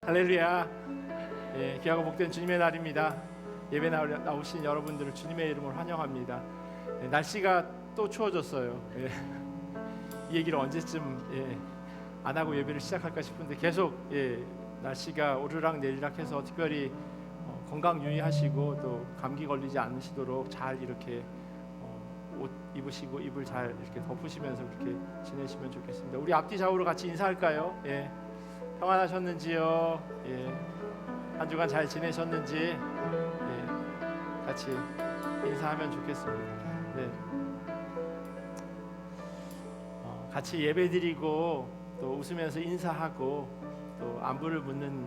할렐루야. 귀하고 복된 주님의 날입니다. 예배 나오신 여러분들을 주님의 이름으로 환영합니다. 날씨가 또 추워졌어요. 이 얘기를 언제쯤 안 하고 예배를 시작할까 싶은데 계속 날씨가 오르락 내리락 해서 특별히 건강 유의하시고 또 감기 걸리지 않으시도록 잘 이렇게 옷 입으시고 이불 잘 이렇게 덮으시면서 그렇게 지내시면 좋겠습니다. 우리 앞뒤 좌우로 같이 인사할까요? 평안하셨는지요? 한 주간 잘 지내셨는지 같이 인사하면 좋겠습니다. 같이 예배드리고 또 웃으면서 인사하고 또 안부를 묻는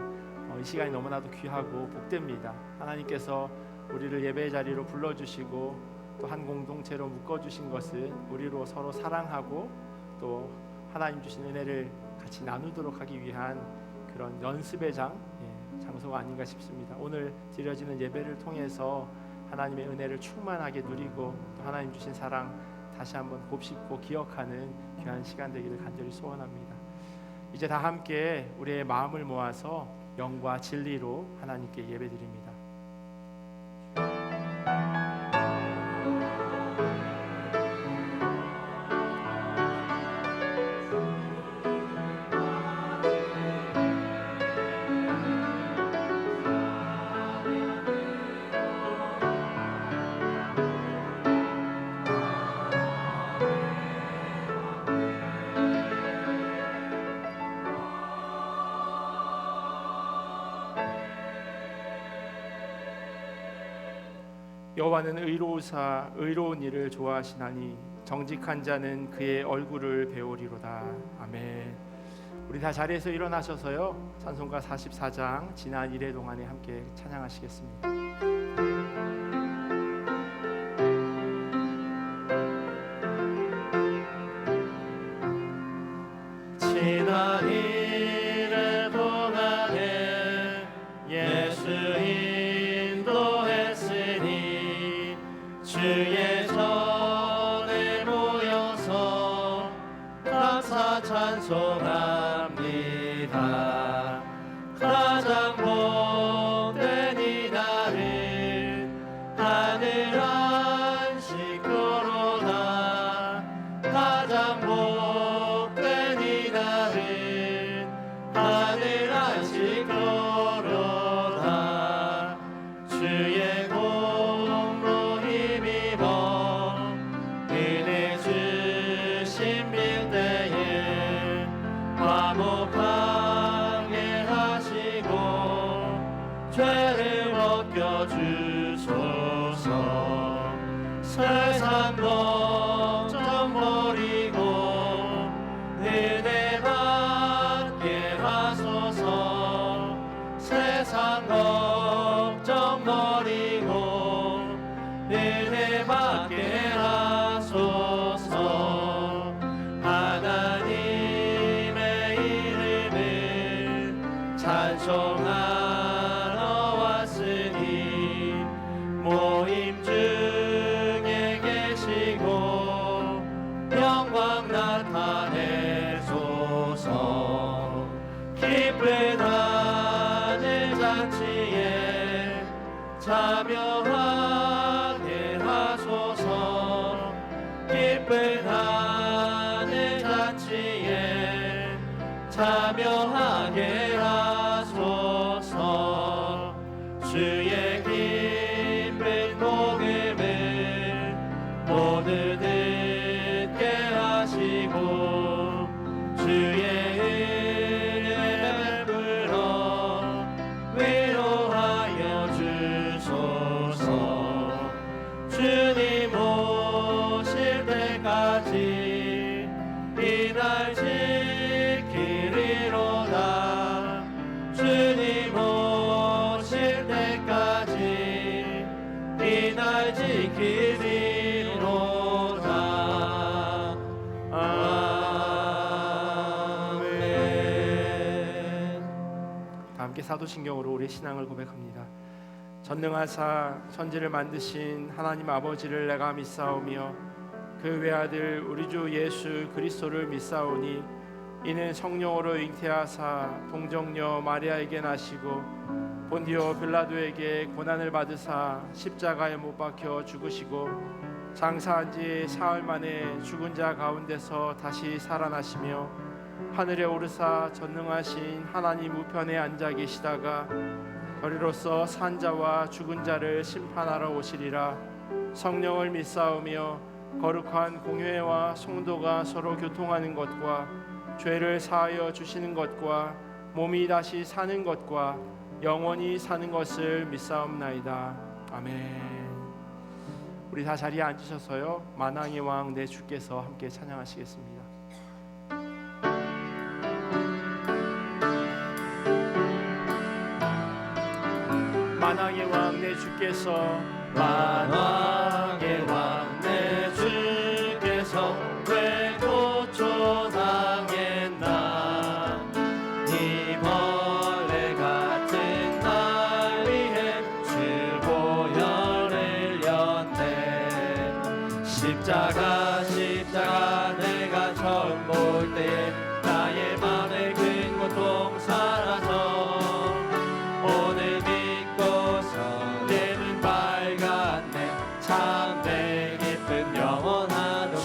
이 시간이 너무나도 귀하고 복됩니다. 하나님께서 우리를 예배의 자리로 불러주시고 또 한 공동체로 묶어주신 것은 우리로 서로 사랑하고 또 하나님 주신 은혜를 같이 나누도록 하기 위한 그런 연습의 장소가 아닌가 싶습니다. 오늘 드려지는 예배를 통해서 하나님의 은혜를 충만하게 누리고 또 하나님 주신 사랑 다시 한번 곱씹고 기억하는 귀한 시간 되기를 간절히 소원합니다. 이제 다 함께 우리의 마음을 모아서 영과 진리로 하나님께 예배드립니다. 여호와는 의로우사 의로운 일을 좋아하시나니 정직한 자는 그의 얼굴을 배우리로다. 아멘. 우리 다 자리에서 일어나셔서요 찬송가 44장 지난 1회 동안에 함께 찬양하시겠습니다. 지난 1회 동안에 예수 인도했으니 주의 전에 모여서 감사 찬송합니다. 가장 복된 이날은 하늘 안식도로다. 가장 복된 이날은 하늘 안식도로다. 주의 공로 힘입어 은혜 주신 빌대에 화목하게 하시고 죄를 벗겨주소서. 세상 걱정 버리고 은혜 받게 하소서. 세상 걱정 버리고 은혜 받게 하소서. 하나님의 이름을 찬송하러 왔으니 모임 중에 계시고 영광 나타내소서. 기쁜 하늘 잔치에 참여하게 하소서. 기쁜 하늘 잔치에 참여하게 하소서. 주의 기쁜 복음을 모두 듣게 하시고 주의 은혜 베풀어 위로하여 주소서. 주님 오실 때까지 이날 지키리로다. 주님 오실 때까지 이날 지키리로다. 아멘. 다 함께 사도신경으로 우리의 신앙을 고백합니다. 전능하사 천지를 만드신 하나님 아버지를 내가 믿사오며 그 외아들 우리 주 예수 그리스도를 믿사오니 이는 성령으로 잉태하사 동정녀 마리아에게 나시고 본디오 빌라도에게 고난을 받으사 십자가에 못 박혀 죽으시고 장사한 지 사흘 만에 죽은 자 가운데서 다시 살아나시며 하늘에 오르사 전능하신 하나님 우편에 앉아 계시다가 거리로서 산 자와 죽은 자를 심판하러 오시리라. 성령을 믿사오며 거룩한 공회와 성도가 서로 교통하는 것과 죄를 사하여 주시는 것과 몸이 다시 사는 것과 영원히 사는 것을 믿사옵나이다. 아멘. 우리 다 자리에 앉으셔서요, 만왕의 왕 내 주께서 함께 찬양하시겠습니다. 만왕의 왕 내 주께서, 만왕의 왕 내 주께서 왜 고초당했나. 이 벌레 같은 날 위해 주보혈을 흘렸네. 십자가 내가 처음 볼 때에 나의 맘에 큰 고통 사라져 오늘 믿고서 내 눈 밝았네. 참된 기쁨 영원하도다.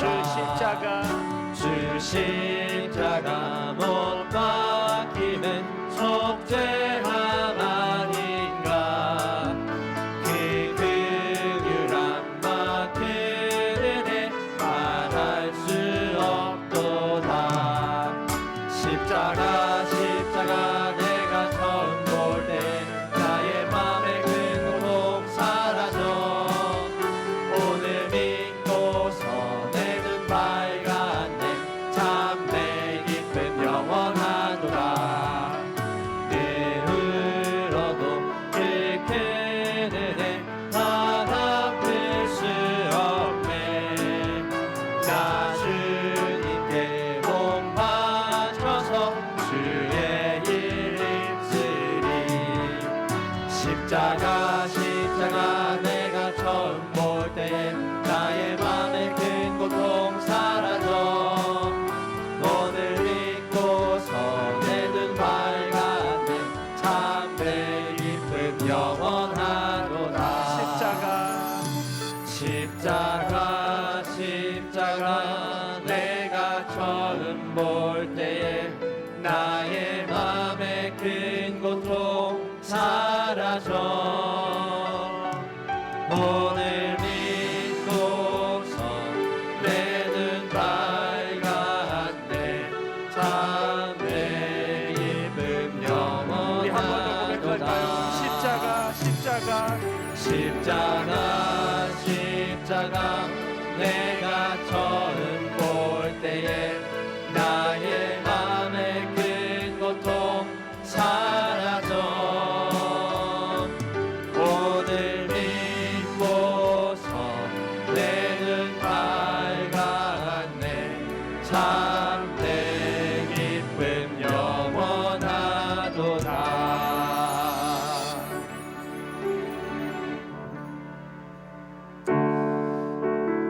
주 십자가 못 박히는 속죄함 아닌가. 그 긍휼함 큰 은혜 말할 수 없도다. 십자가 내가 처음 볼 때 나의 맘에 큰 고통 사라져 오늘 믿고서 내 눈 밝았네. 참된 기쁨 영원하도다. 늘 울어도 그 큰 은혜 다 갚을 수 없네. 나 주님께 몸 바쳐서 주의 일 입으리. 십자가 내가 처음 볼 때에 나의 맘에 큰 고통 사라져 오늘 믿고서 내 눈 밝았네. 참된 기쁨 영원하도다. 십자가 내가 처음 볼 때에 나의 맘에 큰 고통 사라져 오늘 믿고서 내 눈 밝았네. 참된 기쁨 우리 한 번 더 고백할까요? 영원하도다. 십자가 내가 처음 볼 때에 나의 맘에 큰 고통 사라져 오늘 믿고서 내 눈 밝았네. 참된 기쁨 영원하도다.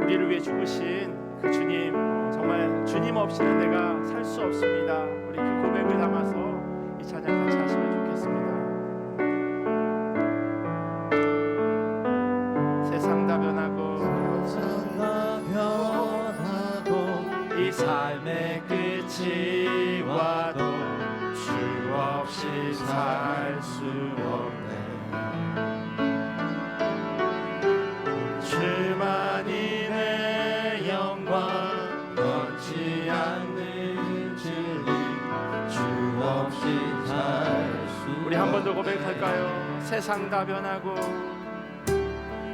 우리를 위해 죽으신 그 주님, 정말 주님 없이는 내가 살 수 없습니다. 우리 그 고백을 담아서 이 찬양 같이 하시면 좋겠습니다. 세상 다 변하고 이 삶의 끝이 와도 주 없이 살 수 없네. 주만이 내 영광 변치 않는 진리. 주 없이 살 수 우리 한 번 더 고백할까요? 세상 다 변하고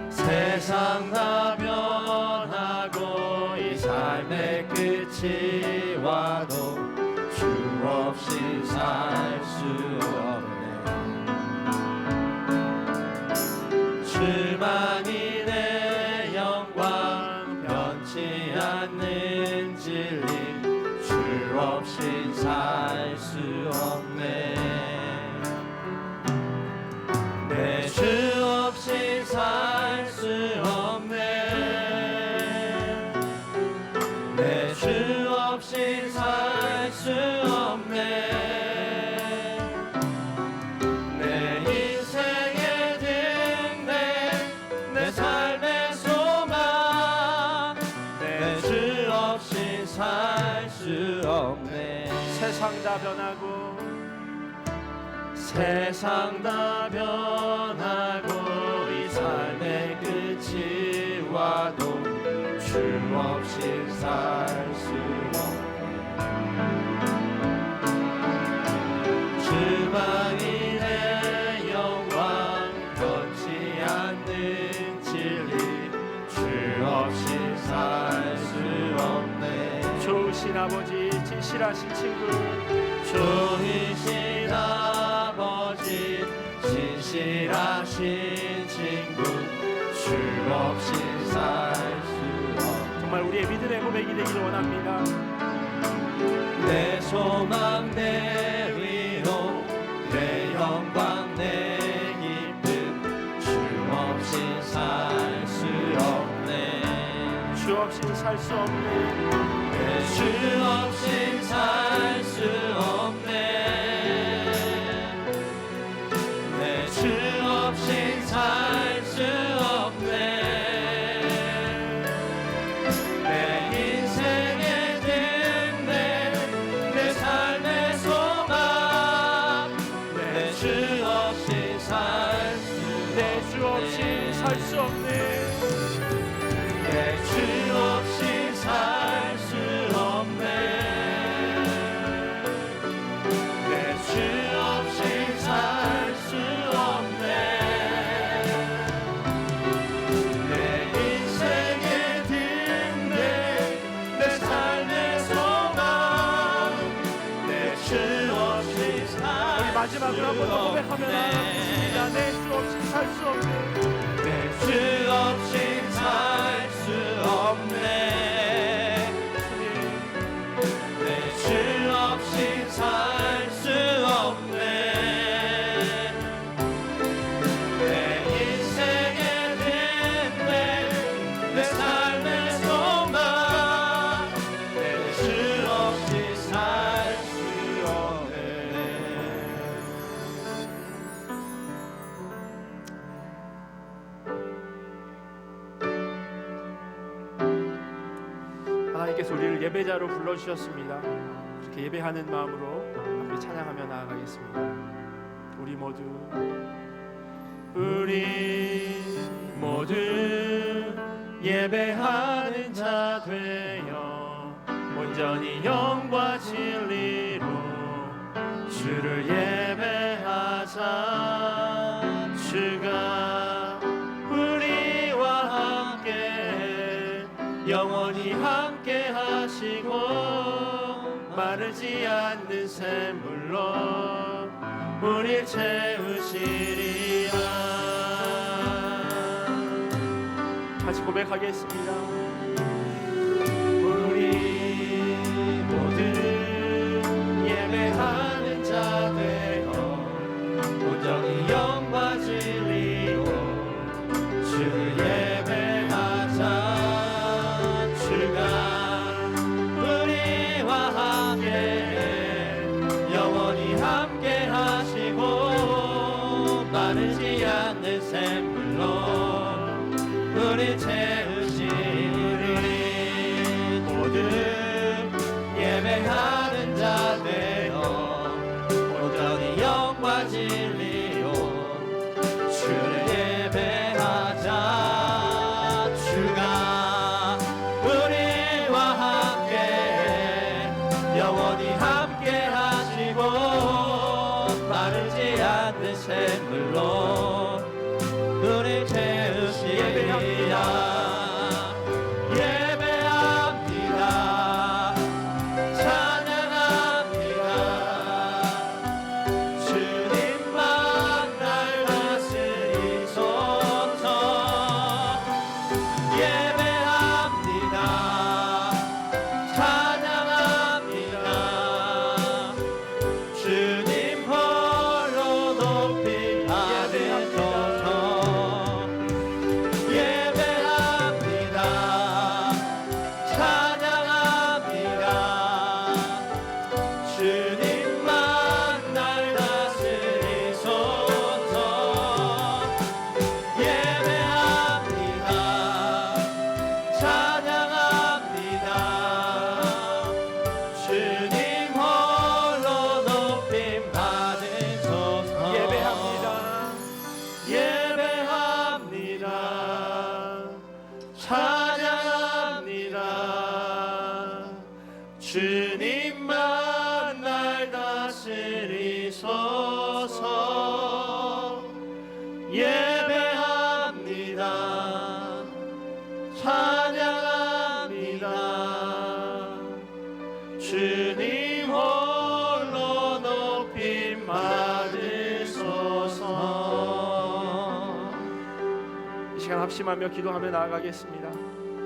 세상 다 변하고 이 삶의 끝이 와도 주 없이 살 수 없네. 주만이 내 영광 변치 않는 진리. 주 없이 살 수 없네. 내 주 없이 살 수 없네. 내 주 없이 살 수 없네. 없네. 세상 다 변하고 세상 다 변하고 이 삶의 끝이 와도 주 없이 살 수 없네. 주만이 내 영광 변치 않는 진리 주 없이 살 수 없네. 좋으신 아버지 진실하신 친구 좋으신 아버지 진실하신 친구 주 없이 살 수 없네. 정말 우리의 믿음의 고백이 되기를 원합니다. 내 소망 내 위로 내 영광 내 기쁨 주 없이 살 수 없네. 주 없이 살 수 없네. 주 없이 살 수 없네. 주 없이 살 수 없네. 내 인생의 등대 내 삶의 소망 내 주 없이 살 수 내 주 없이 살 수 없네. 내 주 없이 살 수 없네. 내 주 없이 살 수 없네. 내 인생의 등대 내 삶의 소망 내 주 없이 살 우리 마지막으로 한 번 더 고백하며 나아가겠습니다. 내 주 없이 살 수 없네. 내 주 없이 살 수 없네. 내 주 없이 살 수 없네. 내 인생의 등대 내 삶의 소망 내 주 없이 살 수 없네. 하나님께서 우리를 예배자로 불러주셨습니다. 그렇게 예배하는 마음으로 함께 찬양하며 나아가겠습니다. 우리 모두 예배하는 자 되어 온전히 영과 진리로 주를 예배하자. 주가 우리와 함께 영원히 함께 하시고 마르지 않는 샘물로 우릴 채우시리라. 같이 고백하겠습니다. 우리 모두 예배하는 자 되어 온전히 영과 진리로 주를 예배하자. 주가 우리와 함께 영원히 함께 하시고 마르지 않는 샘물로 우리 채우시리. 모두 예배하는 자 되어 온전히 영과 진리로 주를 예배하자. 주가 우리와 함께 영원히 함께 하시고 마르지 않는 샘물로 우리 채우시리라. 예배합니다. 찬양합니다. 주님만 날 다스리소서. 예배합니다. 찬양합니다. 주님 홀로 높이 받으소서. 예배합니다. 찬양합니다. 주님만 날 다스리소서. 예배합니다. 찬양합니다. 주님 다스리소서. 예배합니다. 찬양합니다. 주님 홀로 높임 받으소서. 이 시간 합심하며 기도하며 나아가겠습니다.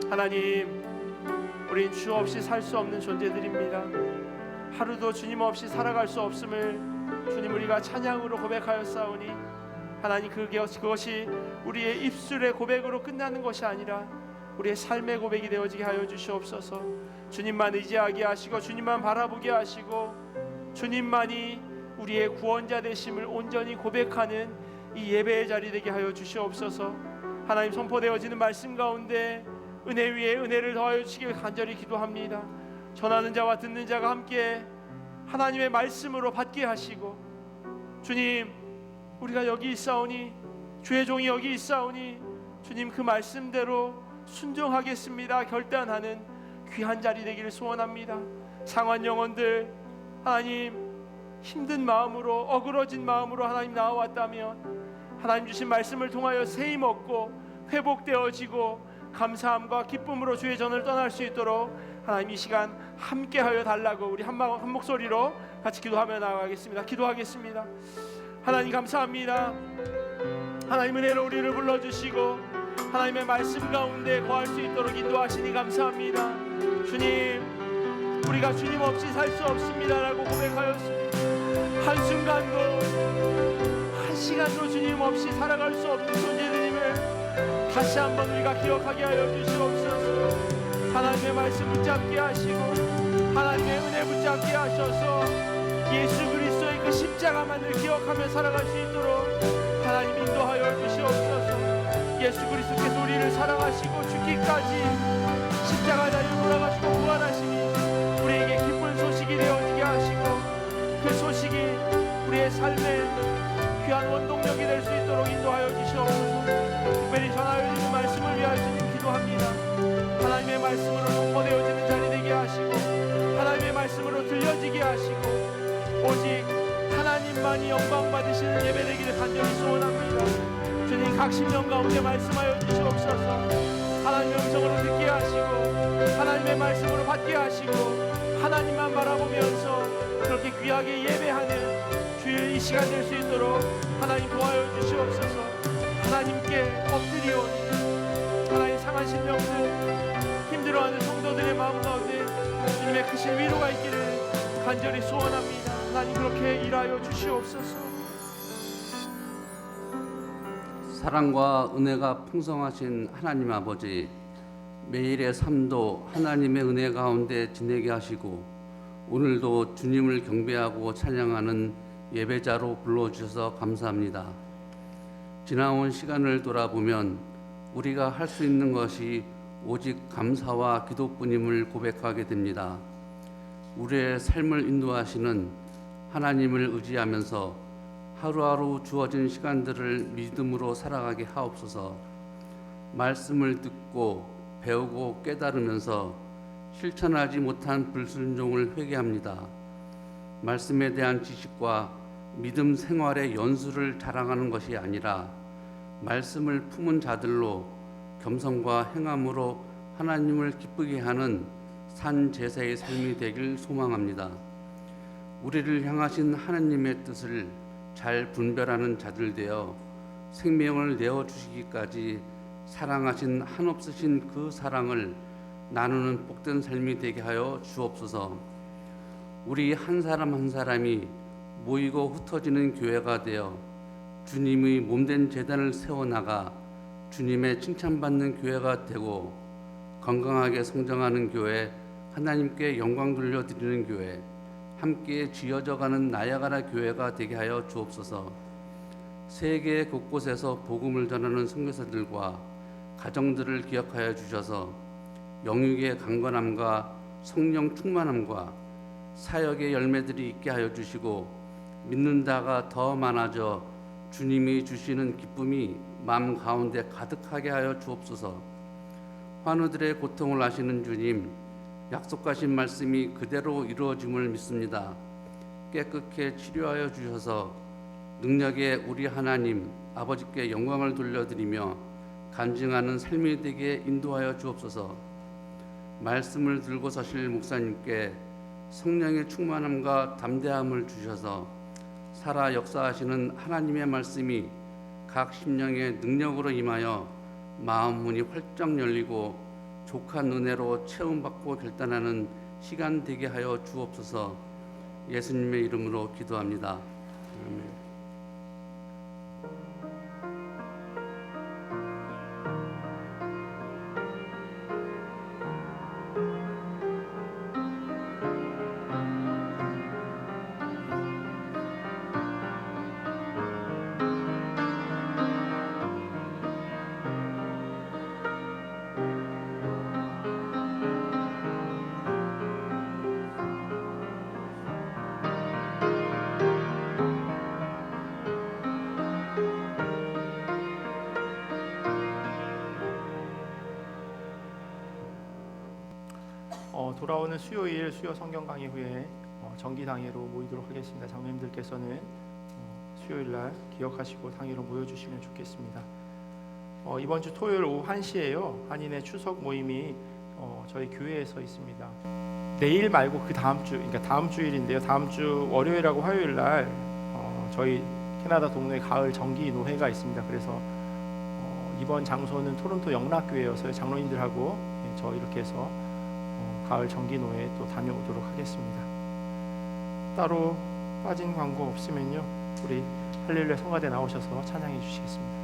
하나님, 우린 주 없이 살 수 없는 존재들입니다. 하루도 주님 없이 살아갈 수 없음을 주님 우리가 찬양으로 고백하였사오니 하나님, 그것이 우리의 입술의 고백으로 끝나는 것이 아니라 우리의 삶의 고백이 되어지게 하여 주시옵소서. 주님만 의지하게 하시고 주님만 바라보게 하시고 주님만이 우리의 구원자 되심을 온전히 고백하는 이 예배의 자리 되게 하여 주시옵소서. 하나님, 선포되어지는 말씀 가운데 은혜 위에 은혜를 더하여 주시길 간절히 기도합니다. 전하는 자와 듣는 자가 함께 하나님의 말씀으로 받게 하시고, 주님, 우리가 여기 있사오니, 주의 종이 여기 있사오니 주님 그 말씀대로 순종하겠습니다 결단하는 귀한 자리 되기를 소원합니다. 상한 영혼들, 하나님, 힘든 마음으로, 어그러진 마음으로 하나님 나와왔다면 하나님 주신 말씀을 통하여 세임 얻고 회복되어지고 감사함과 기쁨으로 주의 전을 떠날 수 있도록 하나님 이 시간 함께하여 달라고 우리 한 목소리로 같이 기도하며 나아가겠습니다. 기도하겠습니다. 하나님, 감사합니다. 하나님, 은혜로 우리를 불러주시고 하나님의 말씀 가운데 거할 수 있도록 인도하시니 감사합니다. 주님, 우리가 주님 없이 살 수 없습니다라고 고백하였습니다. 한순간도, 한 시간도 주님 없이 살아갈 수 없는 존재들임을 다시 한번 우리가 기억하게 하여 주시옵소서. 하나님의 말씀 붙잡게 하시고 하나님의 은혜 붙잡게 하셔서 예수 그리스도의 그 십자가만을 기억하며 살아갈 수 있도록 하나님 인도하여 주시옵소서. 예수 그리스도께서 우리를 사랑하시고 죽기까지 십자가 달려 돌아가시고 부활하시니 우리에게 기쁜 소식이 되어지게 하시고 그 소식이 우리의 삶의 귀한 원동력이 될 수 있도록 인도하여 주시옵소서. 특별히 전하여 주신 말씀을 위하여 주님 기도합니다. 하나님의 말씀으로 선포되어지는 자리 되게 하시고 하나님의 말씀으로 들려지게 하시고 오직 하나님만이 영광 받으시는 예배 되기를 간절히 소원합니다. 주님, 각 심령 가운데 말씀하여 주시옵소서. 하나님의 음성으로 듣게 하시고 하나님의 말씀으로 받게 하시고 하나님만 바라보면서 그렇게 귀하게 예배하는 주의 이 시간 될 수 있도록 하나님 도와여 주시옵소서. 하나님께 엎드리오니 하나님, 상한 심령들, 힘들어하는 성도들의 마음 가운데 주님의 크신 위로가 있기를 간절히 소원합니다. 하나님, 그렇게 일하여 주시옵소서. 사랑과 은혜가 풍성하신 하나님 아버지, 매일의 삶도 하나님의 은혜 가운데 지내게 하시고 오늘도 주님을 경배하고 찬양하는 예배자로 불러주셔서 감사합니다. 지나온 시간을 돌아보면 우리가 할 수 있는 것이 오직 감사와 기도뿐임을 고백하게 됩니다. 우리의 삶을 인도하시는 하나님을 의지하면서 하루하루 주어진 시간들을 믿음으로 살아가게 하옵소서. 말씀을 듣고 배우고 깨달으면서 실천하지 못한 불순종을 회개합니다. 말씀에 대한 지식과 믿음 생활의 연수를 자랑하는 것이 아니라 말씀을 품은 자들로 겸손과 행함으로 하나님을 기쁘게 하는 산 제사의 삶이 되길 소망합니다. 우리를 향하신 하나님의 뜻을 잘 분별하는 자들 되어 생명을 내어주시기까지 사랑하신 한없으신 그 사랑을 나누는 복된 삶이 되게 하여 주옵소서. 우리 한 사람 한 사람이 모이고 흩어지는 교회가 되어 주님의 몸된 제단을 세워나가 주님의 칭찬받는 교회가 되고 건강하게 성장하는 교회, 하나님께 영광 돌려드리는 교회, 함께 지어져가는 나야가라 교회가 되게 하여 주옵소서. 세계 곳곳에서 복음을 전하는 선교사들과 가정들을 기억하여 주셔서 영육의 강건함과 성령 충만함과 사역의 열매들이 있게 하여 주시고 믿는다가 더 많아져 주님이 주시는 기쁨이 마음 가운데 가득하게 하여 주옵소서. 환우들의 고통을 아시는 주님, 약속하신 말씀이 그대로 이루어짐을 믿습니다. 깨끗게 치료하여 주셔서 능력의 우리 하나님 아버지께 영광을 돌려드리며 간증하는 삶이 되게 인도하여 주옵소서. 말씀을 들고 서실 목사님께 성령의 충만함과 담대함을 주셔서 살아 역사하시는 하나님의 말씀이 각 심령의 능력으로 임하여 마음 문이 활짝 열리고 족한 은혜로 체험받고 결단하는 시간 되게 하여 주옵소서. 예수님의 이름으로 기도합니다. 아멘. 돌아오는 수요일 수요 성경 강의 후에 정기 당회로 모이도록 하겠습니다. 장로님들께서는 수요일 날 기억하시고 당회로 모여주시면 좋겠습니다. 이번 주 토요일 오후 1시에요. 한인의 추석 모임이 저희 교회에서 있습니다. 내일 말고 그 다음 주, 그러니까 다음 주일인데요. 다음 주 월요일하고 화요일 날 저희 캐나다 동네 가을 정기 노회가 있습니다. 그래서 이번 장소는 토론토 영락교회여서 장로님들하고 저 이렇게 해서 가을 정기노회에 또 다녀오도록 하겠습니다. 따로 빠진 광고 없으면요, 우리 할렐루야 성가대 나오셔서 찬양해 주시겠습니다.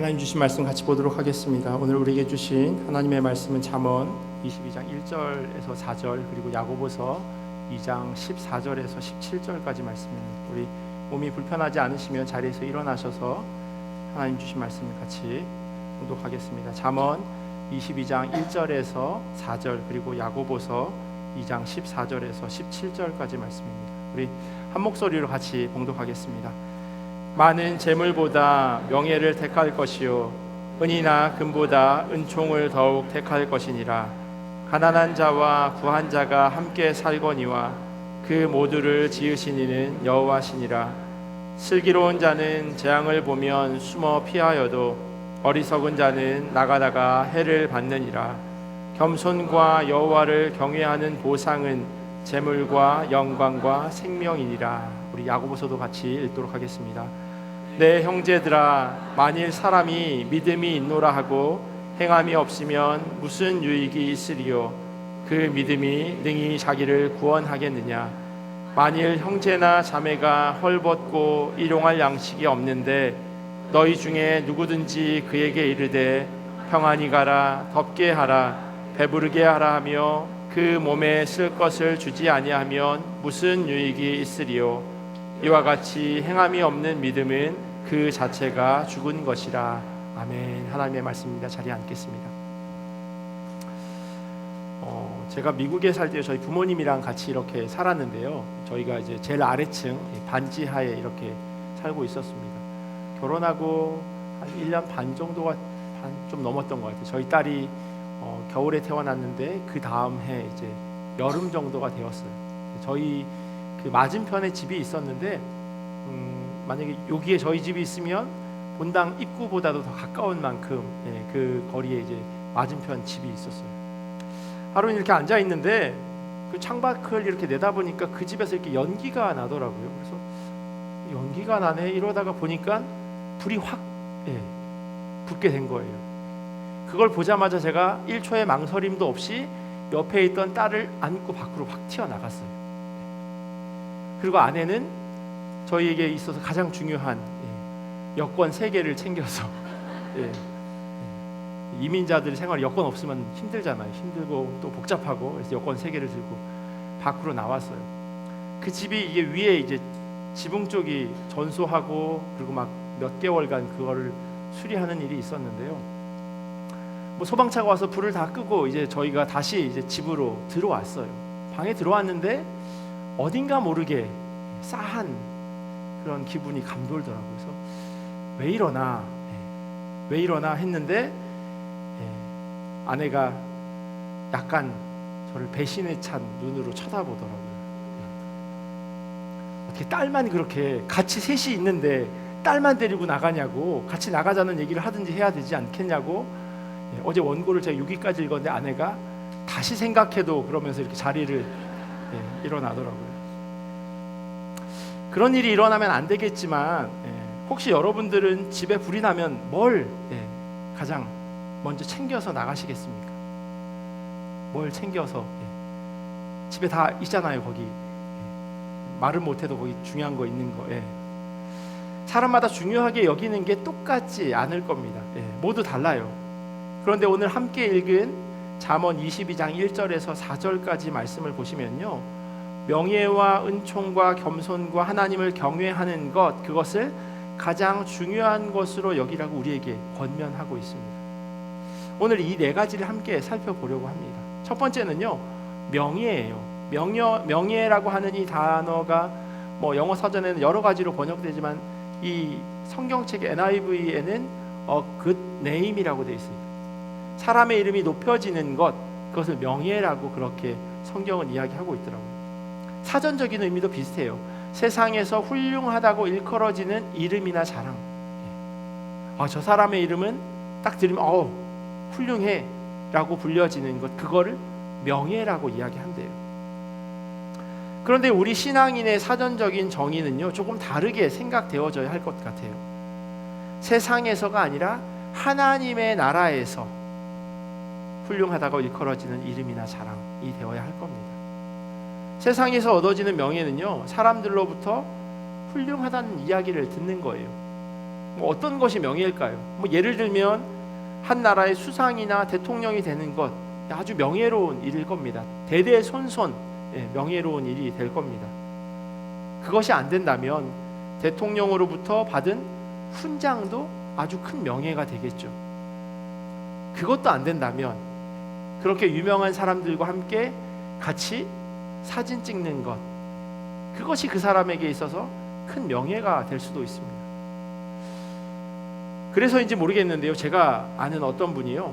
하나님 주신 말씀 같이 보도록 하겠습니다. 오늘 우리에게 주신 하나님의 말씀은 잠언 22장 1절에서 4절 그리고 야고보서 2장 14절에서 17절까지 말씀입니다. 우리 몸이 불편하지 않으시면 자리에서 일어나셔서 하나님 주신 말씀을 같이 봉독하겠습니다. 잠언 22장 1절에서 4절 그리고 야고보서 2장 14절에서 17절까지 말씀입니다. 우리 한 목소리로 같이 봉독하겠습니다. 많은 재물보다 명예를 택할 것이요 은이나 금보다 은총을 더욱 택할 것이니라. 가난한 자와 부한 자가 함께 살거니와 그 모두를 지으신 이는 여호와시니라. 슬기로운 자는 재앙을 보면 숨어 피하여도 어리석은 자는 나가다가 해를 받느니라. 겸손과 여호와를 경외하는 보상은 재물과 영광과 생명이니라. 우리 야고보서도 같이 읽도록 하겠습니다. 내 형제들아, 만일 사람이 믿음이 있노라 하고 행함이 없으면 무슨 유익이 있으리요? 그 믿음이 능히 자기를 구원하겠느냐? 만일 형제나 자매가 헐벗고 일용할 양식이 없는데 너희 중에 누구든지 그에게 이르되 평안히 가라, 덥게 하라, 배부르게 하라 하며 그 몸에 쓸 것을 주지 아니하면 무슨 유익이 있으리요? 이와 같이 행함이 없는 믿음은 그 자체가 죽은 것이라. 아멘. 하나님의 말씀입니다. 자리에 앉겠습니다. 제가 미국에 살 때 저희 부모님이랑 같이 이렇게 살았는데요. 저희가 이제 제일 아래층 반지하에 이렇게 살고 있었습니다. 결혼하고 한 1년 반 정도가 좀 넘었던 것 같아요. 저희 딸이 겨울에 태어났는데 그 다음 해 이제 여름 정도가 되었어요. 저희 그 맞은편에 집이 있었는데 만약에 여기에 저희 집이 있으면 본당 입구보다도 더 가까운 만큼 그 거리에 이제 맞은편 집이 있었어요. 하루는 이렇게 앉아 있는데 그 창밖을 이렇게 내다보니까 그 집에서 이렇게 연기가 나더라고요. 그래서 연기가 나네 이러다가 보니까 불이 확 붙게 된 거예요. 그걸 보자마자 제가 1초의 망설임도 없이 옆에 있던 딸을 안고 밖으로 확 튀어나갔어요. 그리고 아내는 저희에게 있어서 가장 중요한 여권 3개를 챙겨서 이민자들 생활 여권 없으면 힘들잖아요. 힘들고 또 복잡하고 그래서 여권 3개를 들고 밖으로 나왔어요. 그 집이 이게 위에 이제 지붕 쪽이 전소하고 그리고 막 몇 개월간 그거를 수리하는 일이 있었는데요. 뭐 소방차가 와서 불을 다 끄고 이제 저희가 다시 이제 집으로 들어왔어요. 방에 들어왔는데 어딘가 모르게 싸한 그런 기분이 감돌더라고요. 그래서 왜 이러나 했는데 아내가 약간 저를 배신에 찬 눈으로 쳐다보더라고요. 어떻게 딸만 그렇게 같이 셋이 있는데 딸만 데리고 나가냐고, 같이 나가자는 얘기를 하든지 해야 되지 않겠냐고. 어제 원고를 제가 6위까지 읽었는데 아내가 다시 생각해도 그러면서 이렇게 자리를 일어나더라고요. 그런 일이 일어나면 안 되겠지만 혹시 여러분들은 집에 불이 나면 뭘 가장 먼저 챙겨서 나가시겠습니까? 뭘 챙겨서 집에 다 있잖아요. 거기 말을 못해도 거기 중요한 거 있는 거. 사람마다 중요하게 여기는 게 똑같지 않을 겁니다. 모두 달라요. 그런데 오늘 함께 읽은 잠언 22장 1절에서 4절까지 말씀을 보시면요, 명예와 은총과 겸손과 하나님을 경외하는 것, 그것을 가장 중요한 것으로 여기라고 우리에게 권면하고 있습니다. 오늘 이 4가지를 함께 살펴보려고 합니다. 첫 번째는요, 명예예요. 명예라고 하는 이 단어가 뭐 영어 사전에는 여러 가지로 번역되지만 이 성경책 NIV에는 good name이라고 되어 있습니다. 사람의 이름이 높여지는 것, 그것을 명예라고 그렇게 성경은 이야기하고 있더라고요. 사전적인 의미도 비슷해요. 세상에서 훌륭하다고 일컬어지는 이름이나 자랑. 저 사람의 이름은 딱 들으면 훌륭해 라고 불려지는 것, 그거를 명예라고 이야기한대요. 그런데 우리 신앙인의 사전적인 정의는요, 조금 다르게 생각되어져야 할 것 같아요. 세상에서가 아니라 하나님의 나라에서 훌륭하다고 일컬어지는 이름이나 자랑이 되어야 할 겁니다. 세상에서 얻어지는 명예는요, 사람들로부터 훌륭하다는 이야기를 듣는 거예요. 뭐 어떤 것이 명예일까요? 뭐 예를 들면 한 나라의 수상이나 대통령이 되는 것 아주 명예로운 일일 겁니다. 대대손손 명예로운 일이 될 겁니다. 그것이 안 된다면 대통령으로부터 받은 훈장도 아주 큰 명예가 되겠죠. 그것도 안 된다면 그렇게 유명한 사람들과 함께 같이 사진 찍는 것, 그것이 그 사람에게 있어서 큰 명예가 될 수도 있습니다. 그래서인지 모르겠는데요, 제가 아는 어떤 분이요,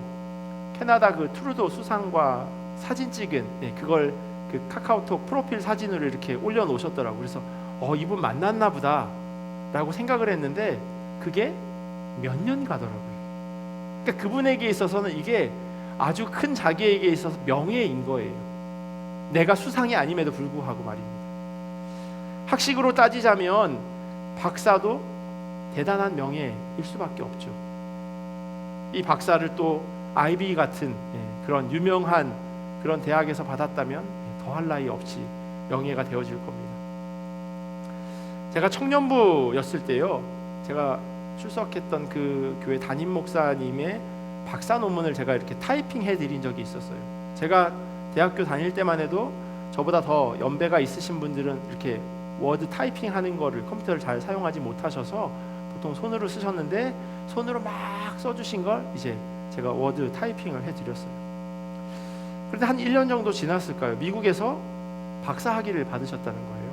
캐나다 그 트루도 수상과 사진 찍은 그걸 그 카카오톡 프로필 사진으로 이렇게 올려놓으셨더라고요. 그래서 이분 만났나 보다 라고 생각을 했는데 그게 몇 년 가더라고요. 그러니까 그분에게 있어서는 이게 아주 큰 자기에게 있어서 명예인 거예요. 내가 수상이 아님에도 불구하고 말입니다. 학식으로 따지자면 박사도 대단한 명예일 수밖에 없죠. 이 박사를 또 아이비 같은 그런 유명한 그런 대학에서 받았다면 더할 나위 없이 명예가 되어질 겁니다. 제가 청년부였을 때요, 제가 출석했던 그 교회 담임 목사님의 박사 논문을 제가 이렇게 타이핑해 드린 적이 있었어요. 제가 대학교 다닐 때만 해도 저보다 더 연배가 있으신 분들은 이렇게 워드 타이핑하는 거를 컴퓨터를 잘 사용하지 못하셔서 보통 손으로 쓰셨는데 손으로 막 써주신 걸 이제 제가 워드 타이핑을 해드렸어요. 그런데 한 1년 정도 지났을까요? 미국에서 박사 학위를 받으셨다는 거예요.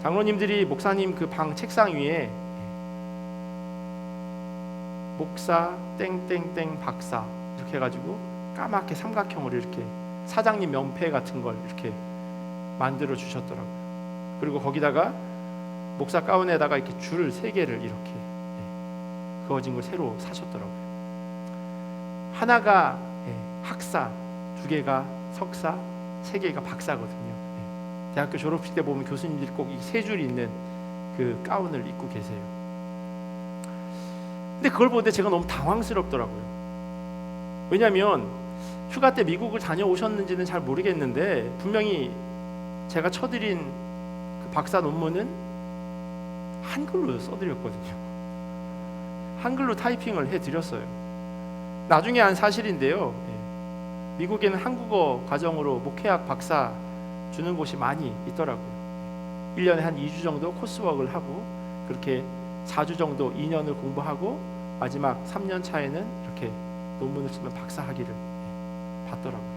장로님들이 목사님 그 방 책상 위에 목사 땡땡땡 박사 이렇게 해가지고 까맣게 삼각형으로 이렇게 사장님 명패 같은 걸 이렇게 만들어 주셨더라고요. 그리고 거기다가 목사 가운에다가 이렇게 줄 3개를 이렇게 그어진 걸 새로 사셨더라고요. 하나가 학사, 2개가 석사, 3개가 박사거든요. 대학교 졸업식 때 보면 교수님들이 꼭 이 3줄 있는 그 가운을 입고 계세요. 근데 그걸 보는데 제가 너무 당황스럽더라고요. 왜냐하면 휴가 때 미국을 다녀오셨는지는 잘 모르겠는데 분명히 제가 쳐드린 그 박사 논문은 한글로 써드렸거든요. 한글로 타이핑을 해드렸어요. 나중에 한 사실인데요, 미국에는 한국어 과정으로 목회학 박사 주는 곳이 많이 있더라고요. 1년에 한 2주 정도 코스워크를 하고 그렇게 4주 정도 2년을 공부하고 마지막 3년 차에는 이렇게 논문을 쓰면 박사 학위를 받더라고요.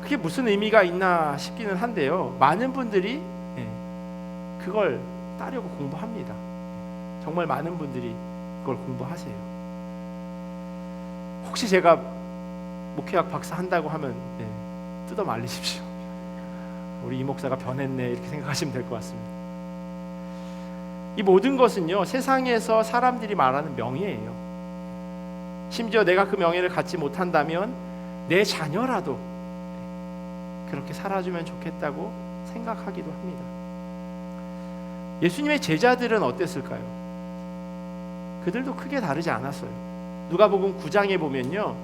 그게 무슨 의미가 있나 싶기는 한데요, 많은 분들이 그걸 따려고 공부합니다. 정말 많은 분들이 그걸 공부하세요. 혹시 제가 목회학 박사 한다고 하면 뜯어 말리십시오. 우리 이 목사가 변했네 이렇게 생각하시면 될 것 같습니다. 이 모든 것은요, 세상에서 사람들이 말하는 명예예요. 심지어 내가 그 명예를 갖지 못한다면 내 자녀라도 그렇게 살아주면 좋겠다고 생각하기도 합니다. 예수님의 제자들은 어땠을까요? 그들도 크게 다르지 않았어요. 누가복음 9장에 보면요,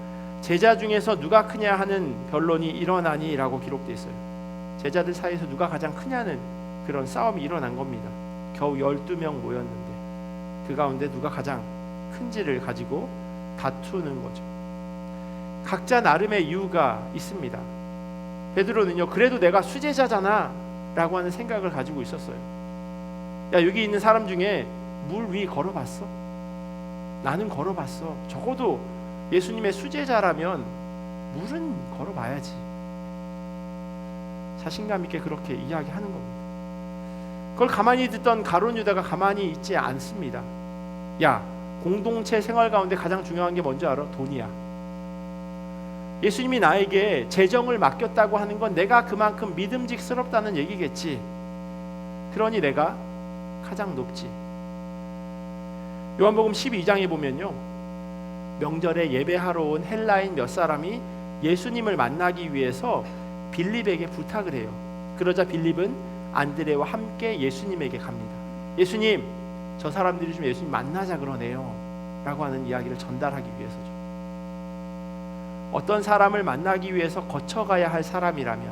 제자 중에서 누가 크냐 하는 변론이 일어나니 라고 기록되어 있어요. 제자들 사이에서 누가 가장 크냐는 그런 싸움이 일어난 겁니다. 겨우 12명 모였는데 그 가운데 누가 가장 큰지를 가지고 다투는 거죠. 각자 나름의 이유가 있습니다. 베드로는요, 그래도 내가 수제자잖아 라고 하는 생각을 가지고 있었어요. 야, 여기 있는 사람 중에 물 위 걸어봤어? 나는 걸어봤어. 적어도 예수님의 수제자라면 물은 걸어봐야지. 자신감 있게 그렇게 이야기하는 겁니다. 그걸 가만히 듣던 가룟 유다가 가만히 있지 않습니다. 야, 공동체 생활 가운데 가장 중요한 게 뭔지 알아? 돈이야. 예수님이 나에게 재정을 맡겼다고 하는 건 내가 그만큼 믿음직스럽다는 얘기겠지. 그러니 내가 가장 높지. 요한복음 12장에 보면요, 명절에 예배하러 온 헬라인 몇 사람이 예수님을 만나기 위해서 빌립에게 부탁을 해요. 그러자 빌립은 안드레와 함께 예수님에게 갑니다. 예수님, 저 사람들이 좀 예수님 만나자 그러네요 라고 하는 이야기를 전달하기 위해서죠. 어떤 사람을 만나기 위해서 거쳐가야 할 사람이라면,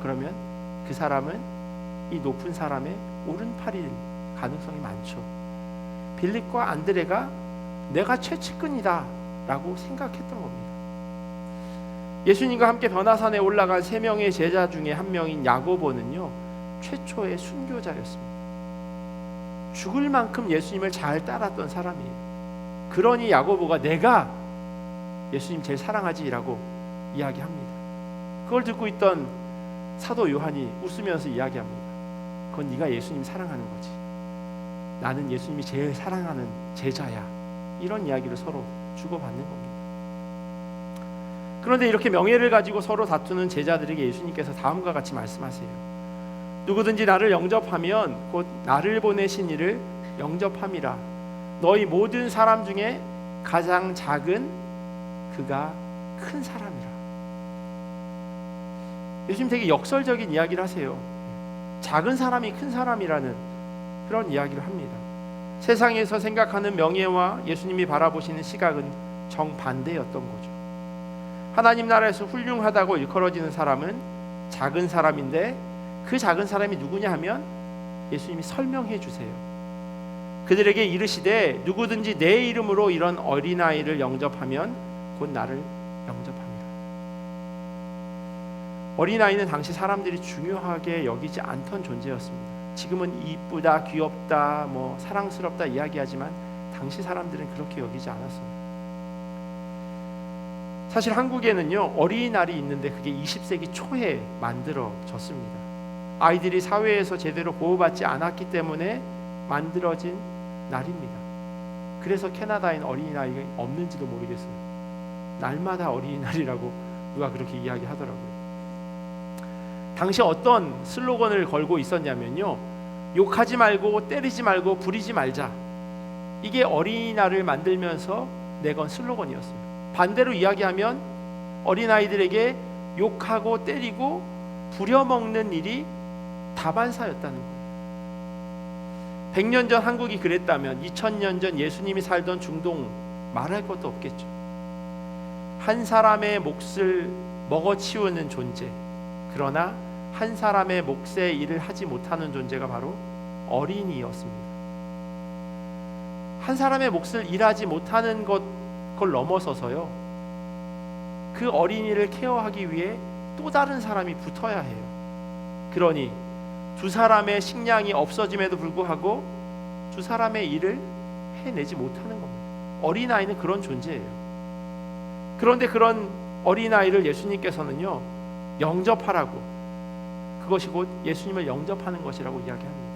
그러면 그 사람은 이 높은 사람의 오른팔일 가능성이 많죠. 빌립과 안드레가 내가 최측근이다 라고 생각했던 겁니다. 예수님과 함께 변화산에 올라간 3명의 제자 중에 한 명인 야고보는요, 최초의 순교자였습니다. 죽을 만큼 예수님을 잘 따랐던 사람이에요. 그러니 야고보가 내가 예수님 제일 사랑하지라고 이야기합니다. 그걸 듣고 있던 사도 요한이 웃으면서 이야기합니다. 그건 네가 예수님 사랑하는 거지. 나는 예수님이 제일 사랑하는 제자야. 이런 이야기를 서로 주고받는 겁니다. 그런데 이렇게 명예를 가지고 서로 다투는 제자들에게 예수님께서 다음과 같이 말씀하세요. 누구든지 나를 영접하면 곧 나를 보내신 이를 영접함이라. 너희 모든 사람 중에 가장 작은 그가 큰 사람이라. 예수님 되게 역설적인 이야기를 하세요. 작은 사람이 큰 사람이라는 그런 이야기를 합니다. 세상에서 생각하는 명예와 예수님이 바라보시는 시각은 정반대였던 거죠. 하나님 나라에서 훌륭하다고 일컬어지는 사람은 작은 사람인데 그 작은 사람이 누구냐 하면 예수님이 설명해 주세요. 그들에게 이르시되 누구든지 내 이름으로 이런 어린아이를 영접하면 곧 나를 영접합니다. 어린아이는 당시 사람들이 중요하게 여기지 않던 존재였습니다. 지금은 이쁘다, 귀엽다, 사랑스럽다 이야기하지만 당시 사람들은 그렇게 여기지 않았습니다. 사실 한국에는요, 어린이날이 있는데 그게 20세기 초에 만들어졌습니다. 아이들이 사회에서 제대로 보호받지 않았기 때문에 만들어진 날입니다. 그래서 캐나다엔 어린이날이 없는지도 모르겠어요. 날마다 어린이날이라고 누가 그렇게 이야기하더라고요. 당시 어떤 슬로건을 걸고 있었냐면요, 욕하지 말고 때리지 말고 부리지 말자. 이게 어린이날을 만들면서 내건 슬로건이었습니다. 반대로 이야기하면 어린아이들에게 욕하고 때리고 부려먹는 일이 다반사였다는 거예요. 100년 전 한국이 그랬다면 2000년 전 예수님이 살던 중동 말할 것도 없겠죠. 한 사람의 몫을 먹어치우는 존재, 그러나 한 사람의 몫의 일을 하지 못하는 존재가 바로 어린이였습니다. 한 사람의 몫을 일하지 못하는 그걸 넘어서서요, 그 어린이를 케어하기 위해 또 다른 사람이 붙어야 해요. 그러니 두 사람의 식량이 없어짐에도 불구하고 두 사람의 일을 해내지 못하는 겁니다. 어린아이는 그런 존재예요. 그런데 그런 어린아이를 예수님께서는요, 영접하라고, 그것이 곧 예수님을 영접하는 것이라고 이야기합니다.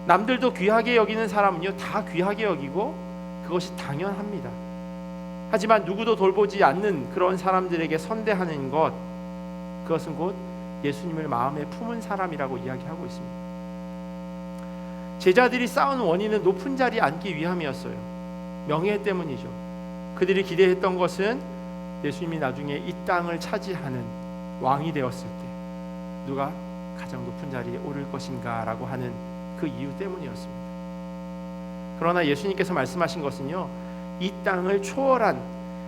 남들도 귀하게 여기는 사람은요, 다 귀하게 여기고 그것이 당연합니다. 하지만 누구도 돌보지 않는 그런 사람들에게 선대하는 것, 그것은 곧 예수님을 마음에 품은 사람이라고 이야기하고 있습니다. 제자들이 싸운 원인은 높은 자리에 앉기 위함이었어요. 명예 때문이죠. 그들이 기대했던 것은 예수님이 나중에 이 땅을 차지하는 왕이 되었을 때 누가 가장 높은 자리에 오를 것인가 라고 하는 그 이유 때문이었습니다. 그러나 예수님께서 말씀하신 것은요, 이 땅을 초월한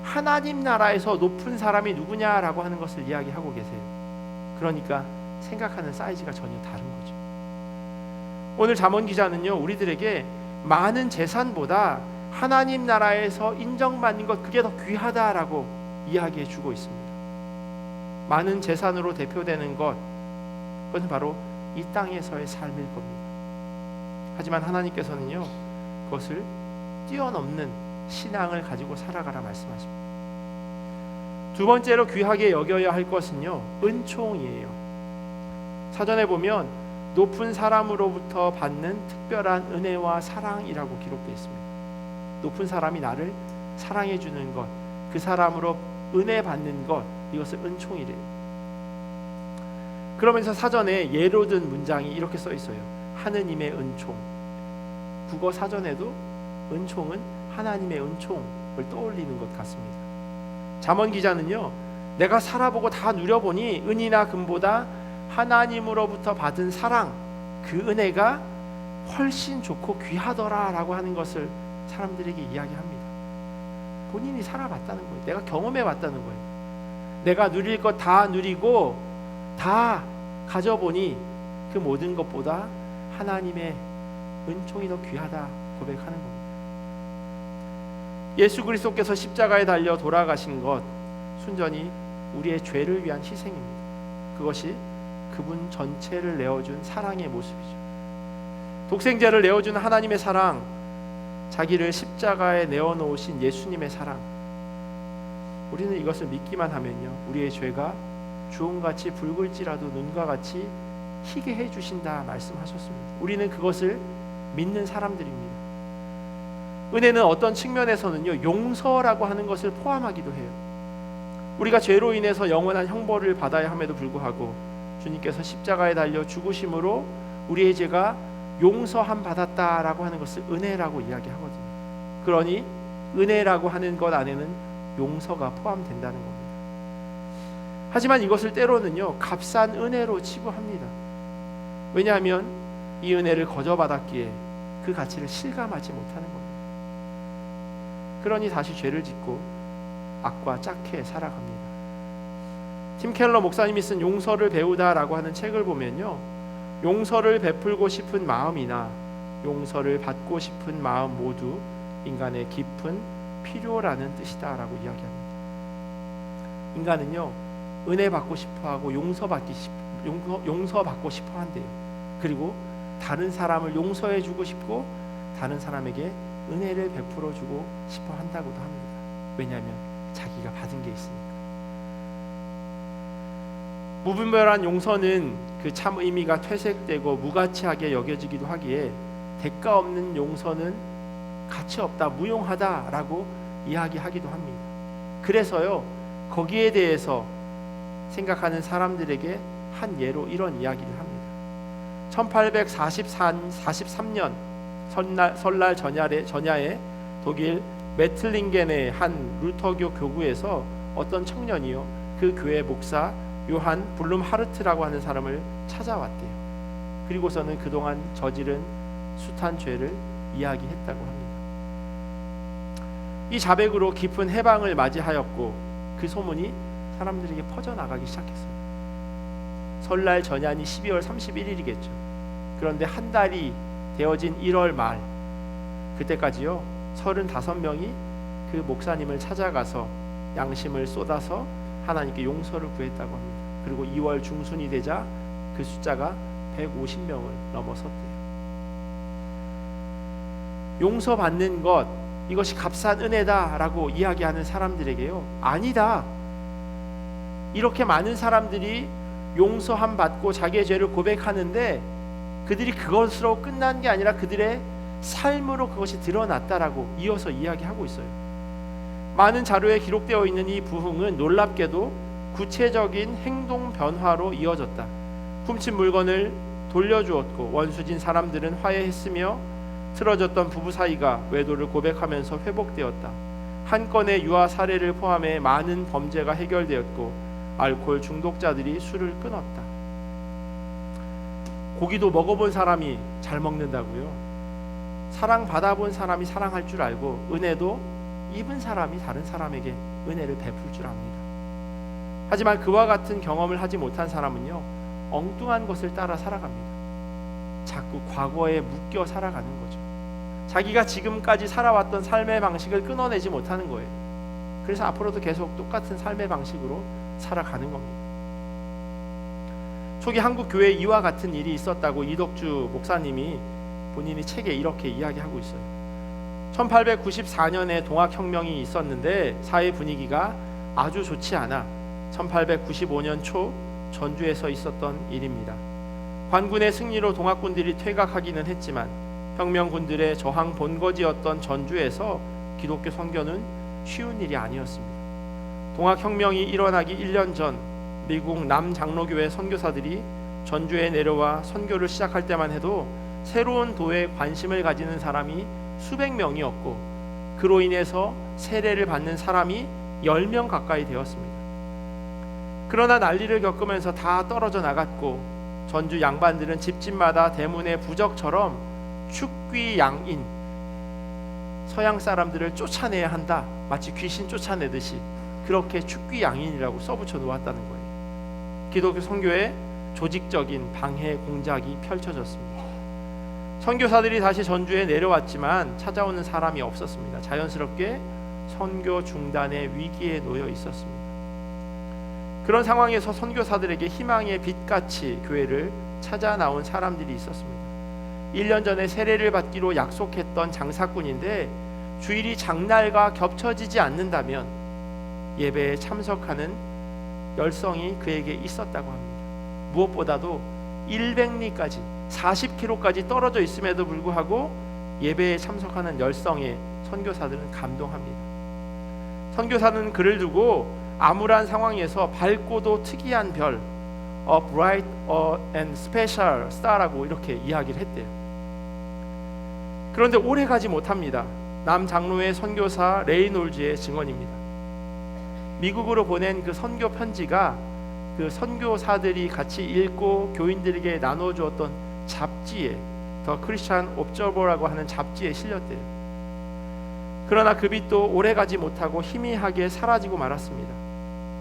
하나님 나라에서 높은 사람이 누구냐라고 하는 것을 이야기하고 계세요. 그러니까 생각하는 사이즈가 전혀 다른 거죠. 오늘 잠언 기자는요, 우리들에게 많은 재산보다 하나님 나라에서 인정받는 것, 그게 더 귀하다라고 이야기해 주고 있습니다. 많은 재산으로 대표되는 것, 그것은 바로 이 땅에서의 삶일 겁니다. 하지만 하나님께서는요, 그것을 뛰어넘는 신앙을 가지고 살아가라 말씀하십니다. 두 번째로 귀하게 여겨야 할 것은요, 은총이에요. 사전에 보면 높은 사람으로부터 받는 특별한 은혜와 사랑이라고 기록되어 있습니다. 높은 사람이 나를 사랑해 주는 것, 그 사람으로 은혜 받는 것, 이것을 은총이래요. 그러면서 사전에 예로 든 문장이 이렇게 써 있어요. 하느님의 은총. 국어 사전에도 은총은 하나님의 은총을 떠올리는 것 같습니다. 잠언 기자는요, 내가 살아보고 다 누려보니 은이나 금보다 하나님으로부터 받은 사랑, 그 은혜가 훨씬 좋고 귀하더라 라고 하는 것을 사람들에게 이야기합니다. 본인이 살아봤다는 거예요. 내가 경험해봤다는 거예요. 내가 누릴 것 다 누리고 다 가져보니 그 모든 것보다 하나님의 은총이 더 귀하다 고백하는 겁니다. 예수 그리스도께서 십자가에 달려 돌아가신 것 순전히 우리의 죄를 위한 희생입니다. 그것이 그분 전체를 내어준 사랑의 모습이죠. 독생자를 내어준 하나님의 사랑, 자기를 십자가에 내어놓으신 예수님의 사랑, 우리는 이것을 믿기만 하면요, 우리의 죄가 주홍같이 붉을지라도 눈과 같이 희게 해주신다 말씀하셨습니다. 우리는 그것을 믿는 사람들입니다. 은혜는 어떤 측면에서는요, 용서라고 하는 것을 포함하기도 해요. 우리가 죄로 인해서 영원한 형벌을 받아야 함에도 불구하고 주님께서 십자가에 달려 죽으심으로 우리의 죄가 용서함 받았다라고 하는 것을 은혜라고 이야기하거든요. 그러니 은혜라고 하는 것 안에는 용서가 포함된다는 겁니다. 하지만 이것을 때로는요, 값싼 은혜로 치부합니다. 왜냐하면 이 은혜를 거저받았기에 그 가치를 실감하지 못하는 겁니다. 그러니 다시 죄를 짓고 악과 짝해 살아갑니다. 팀 켈러 목사님이 쓴 용서를 배우다라고 하는 책을 보면요, 용서를 베풀고 싶은 마음이나 용서를 받고 싶은 마음 모두 인간의 깊은 필요라는 뜻이다라고 이야기합니다. 인간은요, 은혜 받고 싶어하고 용서받고 싶어 한대요. 그리고 다른 사람을 용서해주고 싶고 다른 사람에게 은혜를 베풀어주고 싶어 한다고도 합니다. 왜냐하면 자기가 받은 게 있으니까. 무분별한 용서는 그 참 의미가 퇴색되고 무가치하게 여겨지기도 하기에 대가 없는 용서는 가치 없다, 무용하다라고 이야기하기도 합니다. 그래서요, 거기에 대해서 생각하는 사람들에게 한 예로 이런 이야기를 합니다. 1843년 설날 전야에 독일 메틀링겐의 한 루터교 교구에서 어떤 청년이요, 그 교회 목사 요한 블룸하르트라고 하는 사람을 찾아왔대요. 그리고서는 그동안 저지른 숱한 죄를 이야기했다고 합니다. 이 자백으로 깊은 해방을 맞이하였고 그 소문이 사람들에게 퍼져나가기 시작했어요. 설날 전야니 12월 31일이겠죠. 그런데 한 달이 되어진 1월 말, 그때까지요 35명이 그 목사님을 찾아가서 양심을 쏟아서 하나님께 용서를 구했다고 합니다. 그리고 2월 중순이 되자 그 숫자가 150명을 넘어섰대요. 용서받는 것, 이것이 값싼 은혜다라고 이야기하는 사람들에게요, 아니다, 이렇게 많은 사람들이 용서함 받고 자기의 죄를 고백하는데 그들이 그것으로 끝난 게 아니라 그들의 삶으로 그것이 드러났다라고 이어서 이야기하고 있어요. 많은 자료에 기록되어 있는 이 부흥은 놀랍게도 구체적인 행동 변화로 이어졌다. 훔친 물건을 돌려주었고 원수진 사람들은 화해했으며 틀어졌던 부부 사이가 외도를 고백하면서 회복되었다. 한 건의 유아 사례를 포함해 많은 범죄가 해결되었고 알코올 중독자들이 술을 끊었다. 고기도 먹어본 사람이 잘 먹는다고요. 사랑 받아본 사람이 사랑할 줄 알고 은혜도 입은 사람이 다른 사람에게 은혜를 베풀 줄 압니다. 하지만 그와 같은 경험을 하지 못한 사람은요, 엉뚱한 것을 따라 살아갑니다. 자꾸 과거에 묶여 살아가는 거죠. 자기가 지금까지 살아왔던 삶의 방식을 끊어내지 못하는 거예요. 그래서 앞으로도 계속 똑같은 삶의 방식으로 살아가는 겁니다. 초기 한국 교회에 이와 같은 일이 있었다고 이덕주 목사님이 본인이 책에 이렇게 이야기하고 있어요. 1894년에 동학혁명이 있었는데 사회 분위기가 아주 좋지 않아 1895년 초 전주에서 있었던 일입니다. 관군의 승리로 동학군들이 퇴각하기는 했지만 혁명군들의 저항 본거지였던 전주에서 기독교 선교는 쉬운 일이 아니었습니다. 동학혁명이 일어나기 1년 전 미국 남장로교회 선교사들이 전주에 내려와 선교를 시작할 때만 해도 새로운 도에 관심을 가지는 사람이 수백 명이었고 그로 인해서 세례를 받는 사람이 10명 가까이 되었습니다. 그러나 난리를 겪으면서 다 떨어져 나갔고 전주 양반들은 집집마다 대문의 부적처럼 축귀양인, 서양 사람들을 쫓아내야 한다, 마치 귀신 쫓아내듯이 그렇게 축귀양인이라고 써붙여 놓았다는 거예요. 기독교 선교에 조직적인 방해 공작이 펼쳐졌습니다. 선교사들이 다시 전주에 내려왔지만 찾아오는 사람이 없었습니다. 자연스럽게 선교 중단의 위기에 놓여 있었습니다. 그런 상황에서 선교사들에게 희망의 빛같이 교회를 찾아 나온 사람들이 있었습니다. 1년 전에 세례를 받기로 약속했던 장사꾼인데 주일이 장날과 겹쳐지지 않는다면 예배에 참석하는 열성이 그에게 있었다고 합니다. 무엇보다도 100리까지 40km까지 떨어져 있음에도 불구하고 예배에 참석하는 열성에 선교사들은 감동합니다. 선교사는 그를 두고 암울한 상황에서 밝고도 특이한 별, A bright and special star라고 이렇게 이야기를 했대요. 그런데 오래 가지 못합니다. 남장로의 선교사 레이놀즈의 증언입니다. 미국으로 보낸 그 선교 편지가 그 선교사들이 같이 읽고 교인들에게 나눠주었던 잡지에, 더 크리스천 옵저버라고 하는 잡지에 실렸대요. 그러나 그 빛도 오래 가지 못하고 희미하게 사라지고 말았습니다.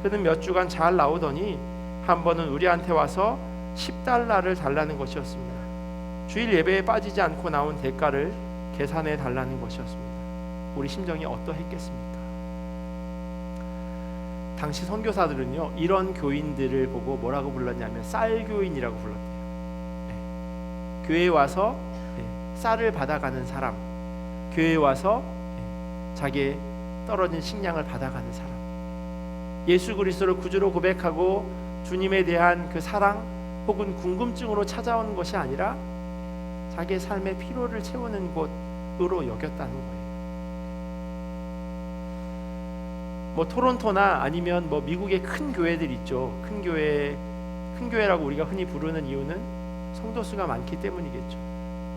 그는 몇 주간 잘 나오더니 한 번은 우리한테 와서 $10를 달라는 것이었습니다. 주일 예배에 빠지지 않고 나온 대가를 계산해 달라는 것이었습니다. 우리 심정이 어떠했겠습니까? 당시 선교사들은요, 이런 교인들을 보고 뭐라고 불렀냐면 쌀교인이라고 불렀대요. 교회에 와서 쌀을 받아가는 사람, 교회에 와서 자기의 떨어진 식량을 받아가는 사람, 예수 그리스도를 구주로 고백하고 주님에 대한 그 사랑 혹은 궁금증으로 찾아오는 것이 아니라 자기의 삶의 피로를 채우는 곳으로 여겼다는 거예요. 뭐 토론토나 아니면 뭐 미국의 큰 교회들 있죠. 큰 교회라고 우리가 흔히 부르는 이유는 성도 수가 많기 때문이겠죠.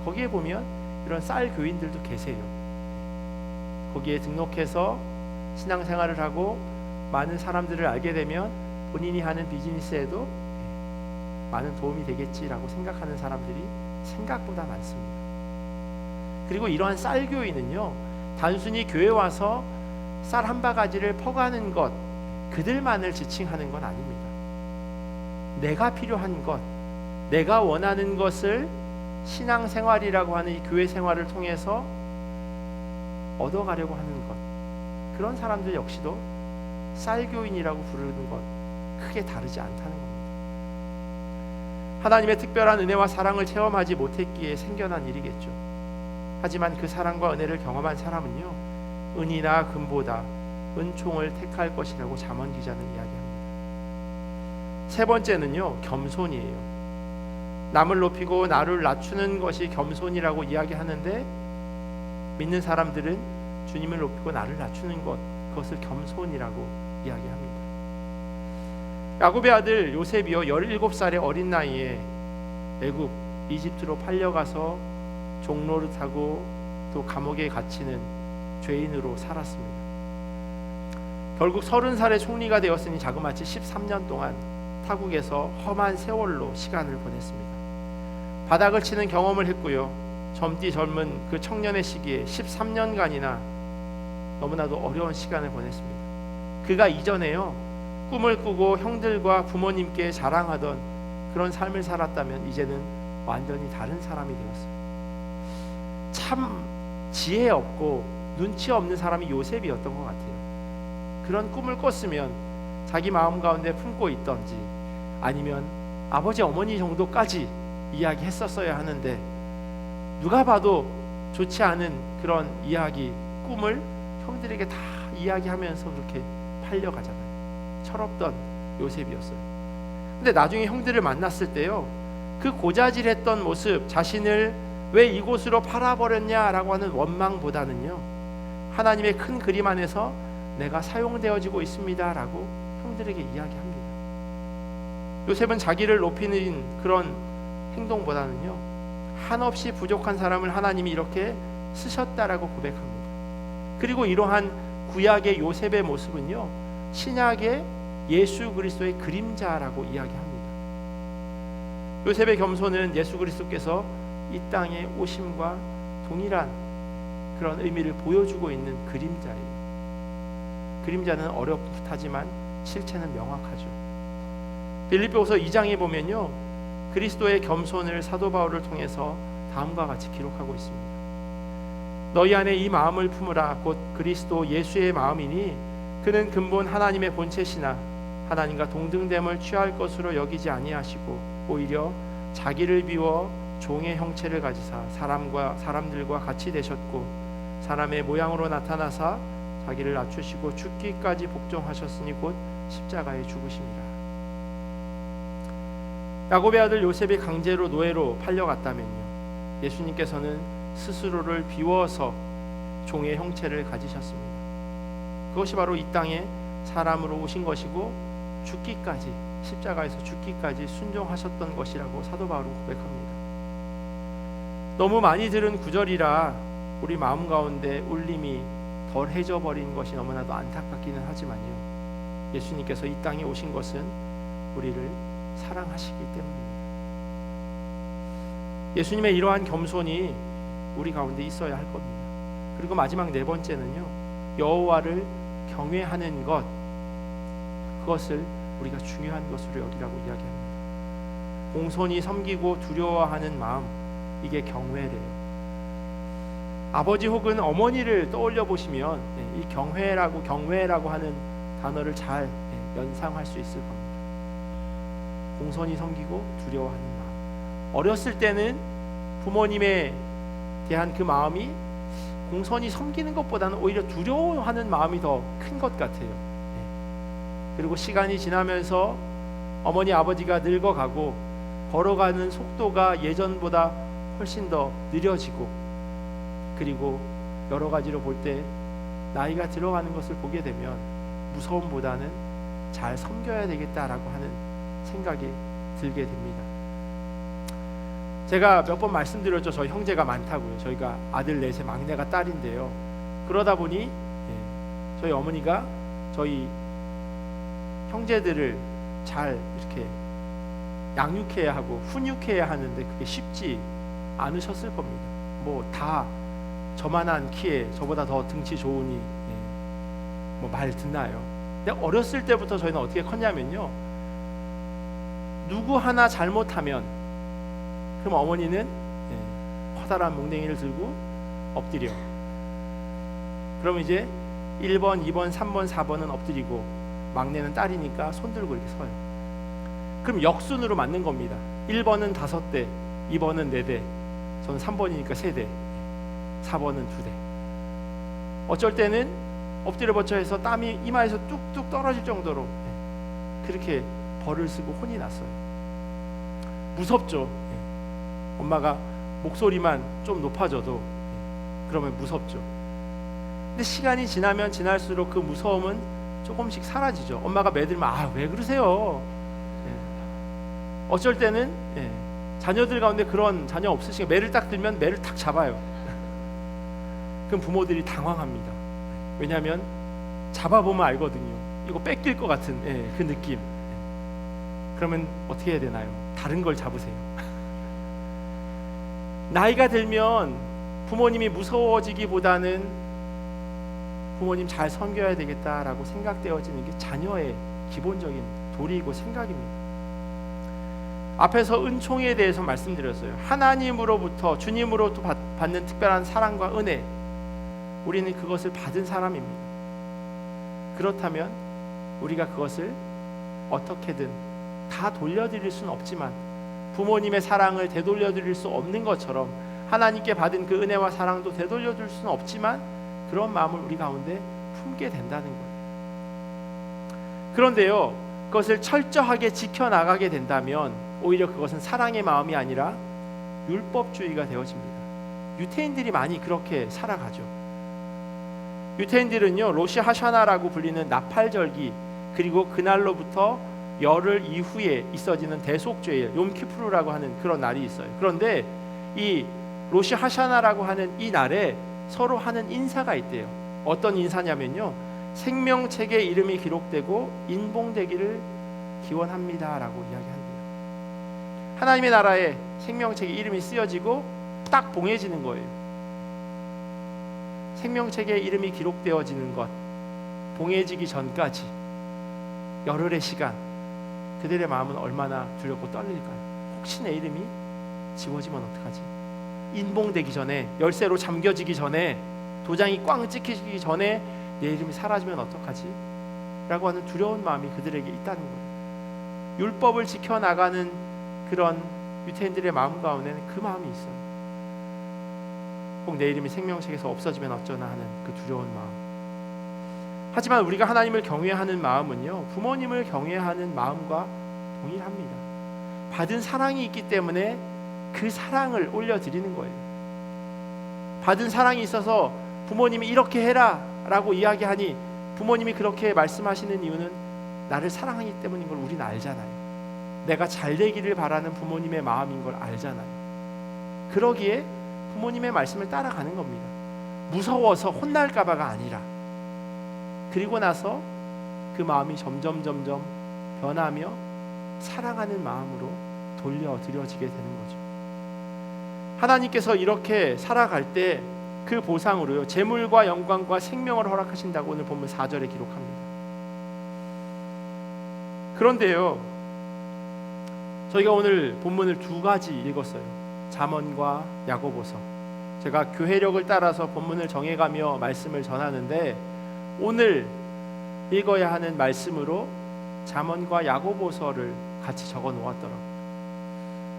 거기에 보면 이런 쌀 교인들도 계세요. 거기에 등록해서 신앙생활을 하고 많은 사람들을 알게 되면 본인이 하는 비즈니스에도 많은 도움이 되겠지라고 생각하는 사람들이 생각보다 많습니다. 그리고 이러한 쌀 교인은요, 단순히 교회 와서 쌀 한 바가지를 퍼가는 것, 그들만을 지칭하는 건 아닙니다. 내가 필요한 것, 내가 원하는 것을 신앙생활이라고 하는 이 교회 생활을 통해서 얻어가려고 하는 것, 그런 사람들 역시도 쌀교인이라고 부르는 것 크게 다르지 않다는 겁니다. 하나님의 특별한 은혜와 사랑을 체험하지 못했기에 생겨난 일이겠죠. 하지만 그 사랑과 은혜를 경험한 사람은요, 은이나 금보다 은총을 택할 것이라고 잠언 기자는 이야기합니다. 세 번째는요, 겸손이에요. 남을 높이고 나를 낮추는 것이 겸손이라고 이야기하는데 믿는 사람들은 주님을 높이고 나를 낮추는 것, 그것을 겸손이라고 이야기합니다. 야곱의 아들 요셉이요, 17살의 어린 나이에 애굽, 이집트로 팔려가서 종노릇하고 또 감옥에 갇히는 죄인으로 살았습니다. 결국 30살의 총리가 되었으니 자그마치 13년 동안 타국에서 험한 세월로 시간을 보냈습니다. 바닥을 치는 경험을 했고요, 젊디 젊은 그 청년의 시기에 13년간이나 너무나도 어려운 시간을 보냈습니다. 그가 이전에요, 꿈을 꾸고 형들과 부모님께 자랑하던 그런 삶을 살았다면 이제는 완전히 다른 사람이 되었어요. 참 지혜 없고 눈치 없는 사람이 요셉이었던 것 같아요. 그런 꿈을 꿨으면 자기 마음 가운데 품고 있던지 아니면 아버지 어머니 정도까지 이야기했었어야 하는데 누가 봐도 좋지 않은 그런 이야기, 꿈을 형들에게 다 이야기하면서 그렇게 팔려가잖아요. 철없던 요셉이었어요. 근데 나중에 형들을 만났을 때요, 그 고자질했던 모습, 자신을 왜 이곳으로 팔아버렸냐라고 하는 원망보다는요, 하나님의 큰 그림 안에서 내가 사용되어지고 있습니다라고 형들에게 이야기합니다. 요셉은 자기를 높이는 그런 행동보다는요, 한없이 부족한 사람을 하나님이 이렇게 쓰셨다라고 고백합니다. 그리고 이러한 구약의 요셉의 모습은요, 신약의 예수 그리스도의 그림자라고 이야기합니다. 요셉의 겸손은 예수 그리스도께서 이 땅에 오심과 동일한 그런 의미를 보여주고 있는 그림자예요. 그림자는 어렵하지만 실체는 명확하죠. 빌립보서 2장에 보면요, 그리스도의 겸손을 사도 바울을 통해서 다음과 같이 기록하고 있습니다. 너희 안에 이 마음을 품으라. 곧 그리스도 예수의 마음이니 그는 근본 하나님의 본체시나 하나님과 동등됨을 취할 것으로 여기지 아니하시고 오히려 자기를 비워 종의 형체를 가지사 사람들과 같이 되셨고 사람의 모양으로 나타나사 자기를 낮추시고 죽기까지 복종하셨으니 곧 십자가에 죽으심이라. 야곱의 아들 요셉이 강제로 노예로 팔려갔다면요, 예수님께서는 스스로를 비워서 종의 형체를 가지셨습니다. 그것이 바로 이 땅에 사람으로 오신 것이고 죽기까지, 십자가에서 죽기까지 순종하셨던 것이라고 사도 바울은 고백합니다. 너무 많이 들은 구절이라 우리 마음 가운데 울림이 덜해져 버린 것이 너무나도 안타깝기는 하지만요, 예수님께서 이 땅에 오신 것은 우리를 사랑하시기 때문입니다. 예수님의 이러한 겸손이 우리 가운데 있어야 할 겁니다. 그리고 마지막 네 번째는요, 여호와를 경외하는 것, 그것을 우리가 중요한 것으로 여기라고 이야기합니다. 공손히 섬기고 두려워하는 마음, 이게 경외래요. 아버지 혹은 어머니를 떠올려 보시면 이 경외라고 하는 단어를 잘 연상할 수 있을 겁니다. 공손히 섬기고 두려워하는 마음. 어렸을 때는 부모님에 대한 그 마음이 공손히 섬기는 것보다는 오히려 두려워하는 마음이 더 큰 것 같아요. 그리고 시간이 지나면서 어머니 아버지가 늙어가고 걸어가는 속도가 예전보다 훨씬 더 느려지고, 그리고 여러 가지로 볼 때 나이가 들어가는 것을 보게 되면 무서움보다는 잘 섬겨야 되겠다라고 하는 생각이 들게 됩니다. 제가 몇 번 말씀드렸죠. 저희 형제가 많다고요. 저희가 아들 넷의 막내가 딸인데요. 그러다 보니 저희 어머니가 저희 형제들을 잘 이렇게 양육해야 하고 훈육해야 하는데 그게 쉽지 않으셨을 겁니다. 뭐 다 저만한 키에 저보다 더 등치 좋으니 뭐 말 듣나요? 근데 어렸을 때부터 저희는 어떻게 컸냐면요, 누구 하나 잘못하면 그럼 어머니는 커다란 몽댕이를 들고 엎드려. 그럼 이제 1번, 2번, 3번, 4번은 엎드리고 막내는 딸이니까 손 들고 이렇게 서요. 그럼 역순으로 맞는 겁니다. 1번은 5대, 2번은 4대, 저는 3번이니까 3대, 4번은 2대. 어쩔 때는 엎드려 버쳐 해서 땀이 이마에서 뚝뚝 떨어질 정도로 그렇게 벌을 쓰고 혼이 났어요. 무섭죠. 엄마가 목소리만 좀 높아져도 그러면 무섭죠. 근데 시간이 지나면 지날수록 그 무서움은 조금씩 사라지죠. 엄마가 매들면 왜 그러세요? 어쩔 때는 자녀들 가운데 그런 자녀 없으시게 매를 딱 들면 매를 탁 잡아요. 그럼 부모들이 당황합니다. 왜냐하면 잡아보면 알거든요. 이거 뺏길 것 같은 그 느낌. 그러면 어떻게 해야 되나요? 다른 걸 잡으세요. 나이가 들면 부모님이 무서워지기보다는 부모님 잘 섬겨야 되겠다라고 생각되어지는 게 자녀의 기본적인 도리이고 생각입니다. 앞에서 은총에 대해서 말씀드렸어요. 하나님으로부터, 주님으로부터 받는 특별한 사랑과 은혜, 우리는 그것을 받은 사람입니다. 그렇다면 우리가 그것을 어떻게든 다 돌려드릴 수는 없지만, 부모님의 사랑을 되돌려드릴 수 없는 것처럼 하나님께 받은 그 은혜와 사랑도 되돌려줄 수는 없지만 그런 마음을 우리 가운데 품게 된다는 거예요. 그런데요, 그것을 철저하게 지켜나가게 된다면 오히려 그것은 사랑의 마음이 아니라 율법주의가 되어집니다. 유태인들이 많이 그렇게 살아가죠. 유태인들은요, 로시 하샤나라고 불리는 나팔절기, 그리고 그날로부터 열흘 이후에 있어지는 대속죄일 욤키푸르라고 하는 그런 날이 있어요. 그런데 이 로시 하샤나라고 하는 이 날에 서로 하는 인사가 있대요. 어떤 인사냐면요, 생명책에 이름이 기록되고 인봉되기를 기원합니다라고 이야기한대요. 하나님의 나라에 생명책에 이름이 쓰여지고 딱 봉해지는 거예요. 생명책에 이름이 기록되어지는 것, 봉해지기 전까지 열흘의 시간, 그들의 마음은 얼마나 두렵고 떨릴까요? 혹시 내 이름이 지워지면 어떡하지? 인봉되기 전에, 열쇠로 잠겨지기 전에, 도장이 꽝 찍히기 전에 내 이름이 사라지면 어떡하지? 라고 하는 두려운 마음이 그들에게 있다는 거예요. 율법을 지켜나가는 그런 유대인들의 마음 가운데는 그 마음이 있어요. 꼭 내 이름이 생명책에서 없어지면 어쩌나 하는 그 두려운 마음. 하지만 우리가 하나님을 경외하는 마음은요, 부모님을 경외하는 마음과 동일합니다. 받은 사랑이 있기 때문에 그 사랑을 올려드리는 거예요. 받은 사랑이 있어서 부모님이 이렇게 해라 라고 이야기하니, 부모님이 그렇게 말씀하시는 이유는 나를 사랑하기 때문인 걸 우리는 알잖아요. 내가 잘 되기를 바라는 부모님의 마음인 걸 알잖아요. 그러기에 부모님의 말씀을 따라가는 겁니다. 무서워서 혼날까 봐가 아니라. 그리고 나서 그 마음이 점점 변하며 사랑하는 마음으로 돌려드려지게 되는 거죠. 하나님께서 이렇게 살아갈 때 그 보상으로요, 재물과 영광과 생명을 허락하신다고 오늘 본문 4절에 기록합니다. 그런데요, 저희가 오늘 본문을 두 가지 읽었어요. 잠언과 야고보서. 제가 교회력을 따라서 본문을 정해가며 말씀을 전하는데, 오늘 읽어야 하는 말씀으로 잠언과 야고보서를 같이 적어 놓았더라고요.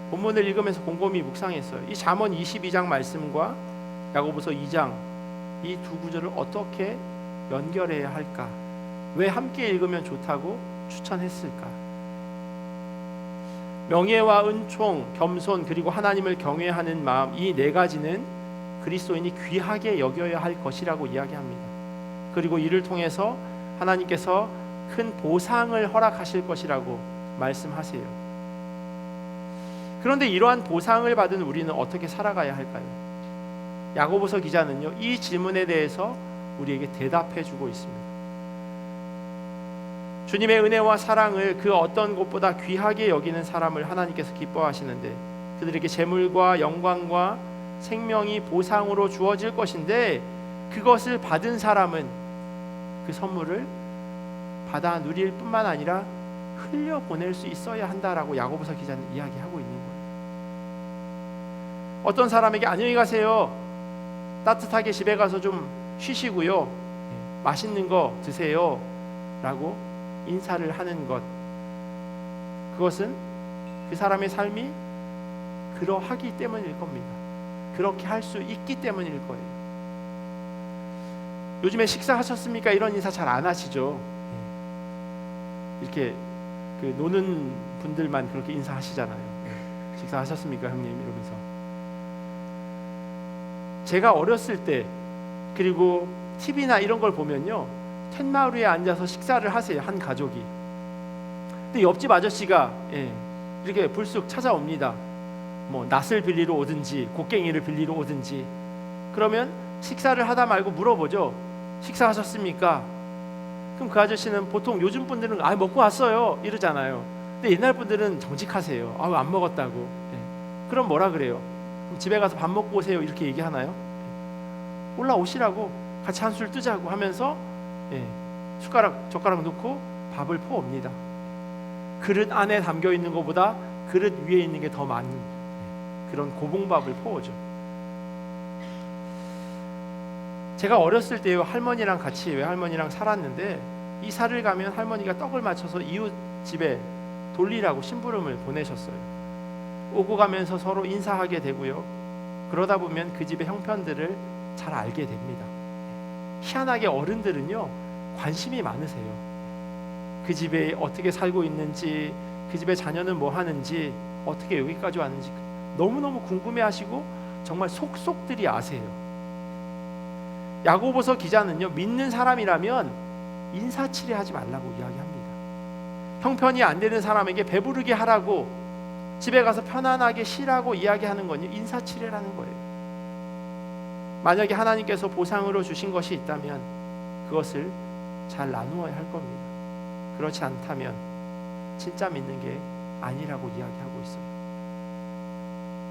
본문을 읽으면서 곰곰이 묵상했어요. 이 잠언 22장 말씀과 야고보서 2장, 이 두 구절을 어떻게 연결해야 할까? 왜 함께 읽으면 좋다고 추천했을까? 명예와 은총, 겸손, 그리고 하나님을 경외하는 마음, 이 네 가지는 그리스도인이 귀하게 여겨야 할 것이라고 이야기합니다. 그리고 이를 통해서 하나님께서 큰 보상을 허락하실 것이라고 말씀하세요. 그런데 이러한 보상을 받은 우리는 어떻게 살아가야 할까요? 야고보서 기자는요, 이 질문에 대해서 우리에게 대답해 주고 있습니다. 주님의 은혜와 사랑을 그 어떤 것보다 귀하게 여기는 사람을 하나님께서 기뻐하시는데, 그들에게 재물과 영광과 생명이 보상으로 주어질 것인데, 그것을 받은 사람은 그 선물을 받아 누릴 뿐만 아니라 흘려보낼 수 있어야 한다라고 야고보서 기자는 이야기하고 있는 거예요. 어떤 사람에게 안녕히 가세요, 따뜻하게 집에 가서 좀 쉬시고요, 맛있는 거 드세요 라고 인사를 하는 것, 그것은 그 사람의 삶이 그러하기 때문일 겁니다. 그렇게 할 수 있기 때문일 거예요. 요즘에 식사하셨습니까? 이런 인사 잘 안 하시죠? 이렇게 그 노는 분들만 그렇게 인사하시잖아요. 식사하셨습니까, 형님? 이러면서. 제가 어렸을 때, 그리고 TV나 이런 걸 보면요, 툇마을 위에 앉아서 식사를 하세요, 한 가족이. 근데 옆집 아저씨가 이렇게 불쑥 찾아옵니다. 뭐 낫을 빌리러 오든지 곡괭이를 빌리러 오든지. 그러면 식사를 하다 말고 물어보죠. 식사하셨습니까? 그럼 그 아저씨는 보통 요즘 분들은 먹고 왔어요 이러잖아요. 근데 옛날 분들은 정직하세요. 안 먹었다고. 그럼 뭐라 그래요? 그럼 집에 가서 밥 먹고 오세요 이렇게 얘기하나요? 올라오시라고, 같이 한술 뜨자고 하면서 숟가락 젓가락 놓고 밥을 퍼옵니다. 그릇 안에 담겨 있는 것보다 그릇 위에 있는 게 더 많은 그런 고봉밥을 퍼오죠. 제가 어렸을 때요, 할머니랑 같이 외할머니랑 살았는데, 이사를 가면 할머니가 떡을 맞춰서 이웃 집에 돌리라고 심부름을 보내셨어요. 오고 가면서 서로 인사하게 되고요, 그러다 보면 그 집의 형편들을 잘 알게 됩니다. 희한하게 어른들은요, 관심이 많으세요. 그 집에 어떻게 살고 있는지, 그 집의 자녀는 뭐 하는지, 어떻게 여기까지 왔는지 너무너무 궁금해하시고 정말 속속들이 아세요. 야고보서 기자는요, 믿는 사람이라면 인사치레하지 말라고 이야기합니다. 형편이 안 되는 사람에게 배부르게 하라고, 집에 가서 편안하게 쉬라고 이야기하는 건요, 인사치레라는 거예요. 만약에 하나님께서 보상으로 주신 것이 있다면 그것을 잘 나누어야 할 겁니다. 그렇지 않다면 진짜 믿는 게 아니라고 이야기하고 있어요.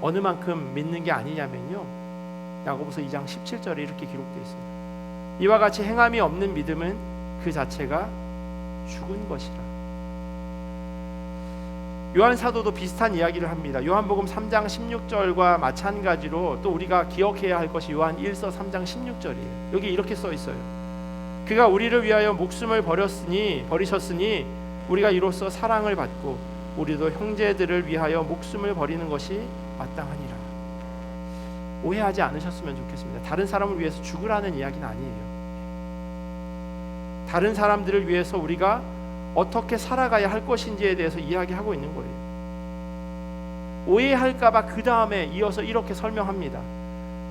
어느 만큼 믿는 게 아니냐면요, 야고보서 2장 17절에 이렇게 기록되어 있습니다. 이와 같이 행함이 없는 믿음은 그 자체가 죽은 것이라. 요한 사도도 비슷한 이야기를 합니다. 요한복음 3장 16절과 마찬가지로 또 우리가 기억해야 할 것이 요한 1서 3장 16절이에요. 여기 이렇게 써 있어요. 그가 우리를 위하여 목숨을 버리셨으니 우리가 이로써 사랑을 받고 우리도 형제들을 위하여 목숨을 버리는 것이 마땅하니라. 오해하지 않으셨으면 좋겠습니다. 다른 사람을 위해서 죽으라는 이야기는 아니에요. 다른 사람들을 위해서 우리가 어떻게 살아가야 할 것인지에 대해서 이야기하고 있는 거예요. 오해할까봐 그 다음에 이어서 이렇게 설명합니다.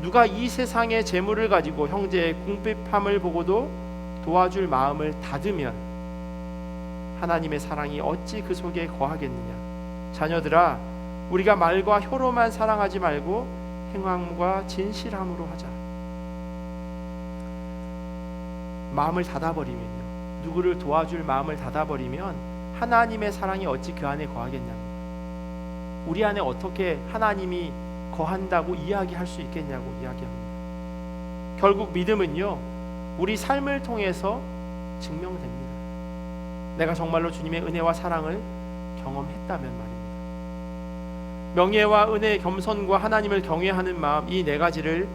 누가 이 세상의 재물을 가지고 형제의 궁핍함을 보고도 도와줄 마음을 닫으면 하나님의 사랑이 어찌 그 속에 거하겠느냐. 자녀들아, 우리가 말과 혀로만 사랑하지 말고 행함과 진실함으로 하자. 마음을 닫아버리면요, 누구를 도와줄 마음을 닫아버리면 하나님의 사랑이 어찌 그 안에 거하겠냐. 우리 안에 어떻게 하나님이 거한다고 이야기할 수 있겠냐고 이야기합니다. 결국 믿음은요, 우리 삶을 통해서 증명됩니다. 내가 정말로 주님의 은혜와 사랑을 경험했다면 말입니다. 명예와 은혜, 겸손과 하나님을 경외하는 마음, 이 네 가지를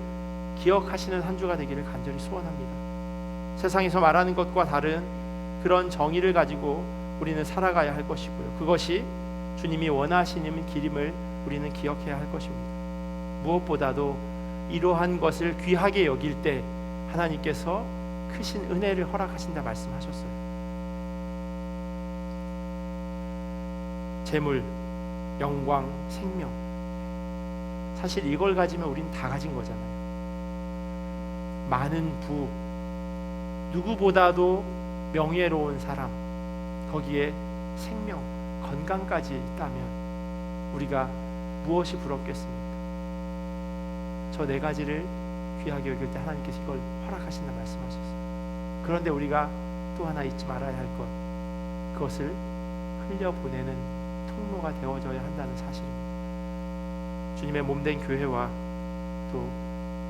기억하시는 한 주가 되기를 간절히 소원합니다. 세상에서 말하는 것과 다른 그런 정의를 가지고 우리는 살아가야 할 것이고요, 그것이 주님이 원하시는 길임을 우리는 기억해야 할 것입니다. 무엇보다도 이러한 것을 귀하게 여길 때 하나님께서 크신 은혜를 허락하신다 말씀하셨어요. 재물, 영광, 생명, 사실 이걸 가지면 우리는 다 가진 거잖아요. 많은 부, 누구보다도 명예로운 사람, 거기에 생명, 건강까지 있다면 우리가 무엇이 부럽겠습니까? 저 네 가지를 귀하게 여길 때 하나님께서 이걸 허락하신다 말씀하셨어요. 그런데 우리가 또 하나 잊지 말아야 할 것, 그것을 흘려보내는 통로가 되어져야 한다는 사실입니다. 주님의 몸된 교회와 또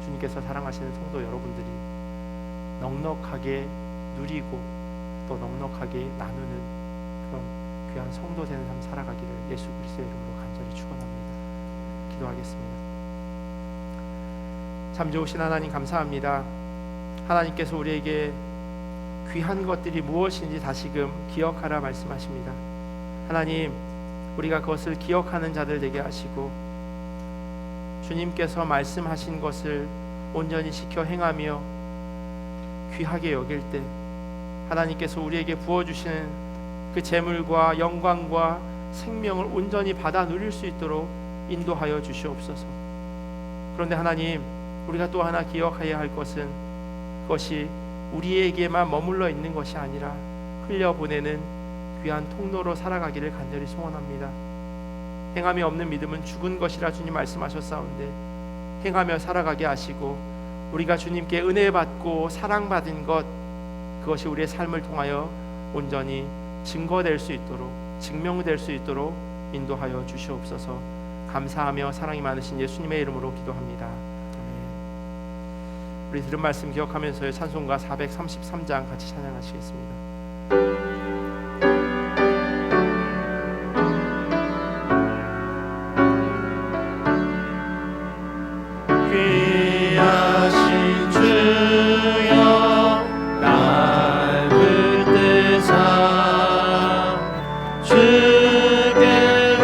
주님께서 사랑하시는 성도 여러분들이 넉넉하게 누리고 또 넉넉하게 나누는 그런 귀한 성도 되는 삶 살아가기를 예수 그리스도의 이름으로 간절히 축원합니다. 기도하겠습니다. 참 좋으신 하나님, 감사합니다. 하나님께서 우리에게 귀한 것들이 무엇인지 다시금 기억하라 말씀하십니다. 하나님, 우리가 그것을 기억하는 자들 되게 하시고 주님께서 말씀하신 것을 온전히 지켜 행하며 귀하게 여길 때 하나님께서 우리에게 부어주시는 그 재물과 영광과 생명을 온전히 받아 누릴 수 있도록 인도하여 주시옵소서. 그런데 하나님, 우리가 또 하나 기억해야 할 것은 그것이 우리에게만 머물러 있는 것이 아니라 흘려보내는 귀한 통로로 살아가기를 간절히 소원합니다. 행함이 없는 믿음은 죽은 것이라 주님 말씀하셨사온데 행하며 살아가게 하시고 우리가 주님께 은혜 받고 사랑받은 것, 그것이 우리의 삶을 통하여 온전히 증거될 수 있도록, 증명될 수 있도록 인도하여 주시옵소서. 감사하며 사랑이 많으신 예수님의 이름으로 기도합니다. 아멘. 우리 들은 말씀 기억하면서 찬송가 433장 같이 찬양하시겠습니다. 귀하신 주여 날 붙드사 주께로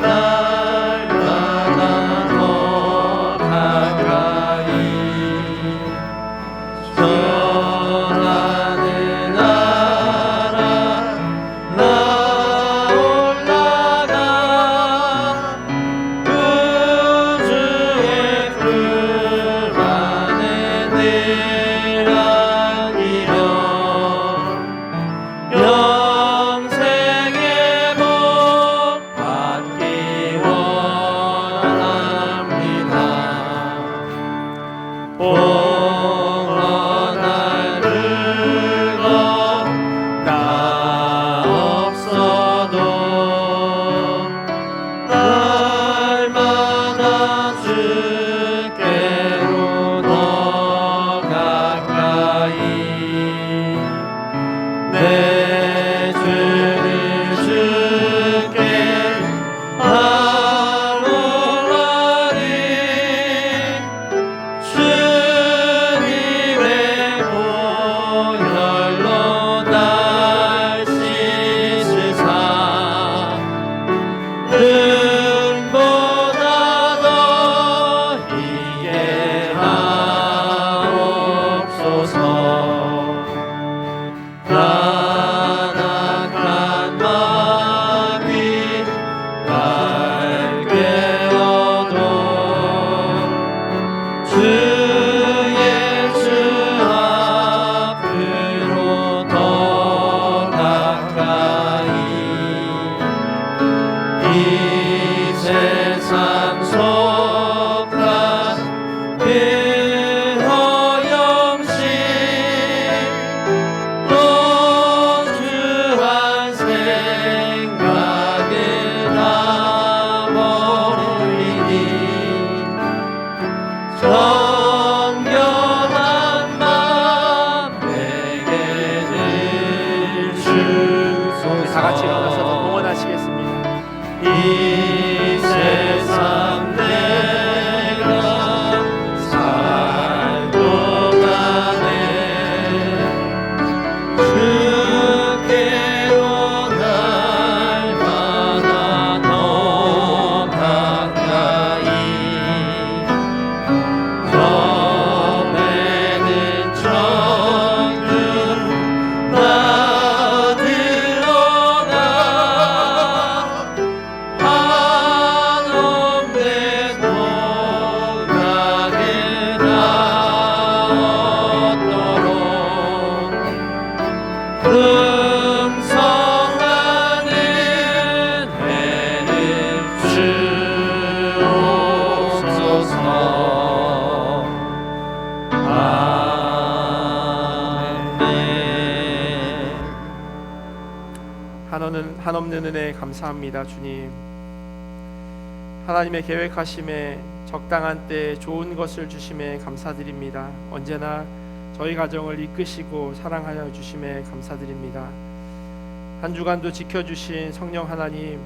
날마다 더 가까이 전하는 나라 나 올라가 우주의 품 안에 늘 안기며 영생의 복 받기 원합니다. 봉헌할 물건 다 없어도 날마다 주께로 더 가까이 내 주를 주께 한없는 은혜 감사합니다. 주님, 하나님의 계획하심에 적당한 때에 좋은 것을 주심에 감사드립니다. 언제나 저희 가정을 이끄시고 사랑하여 주심에 감사드립니다. 한 주간도 지켜주신 성령 하나님,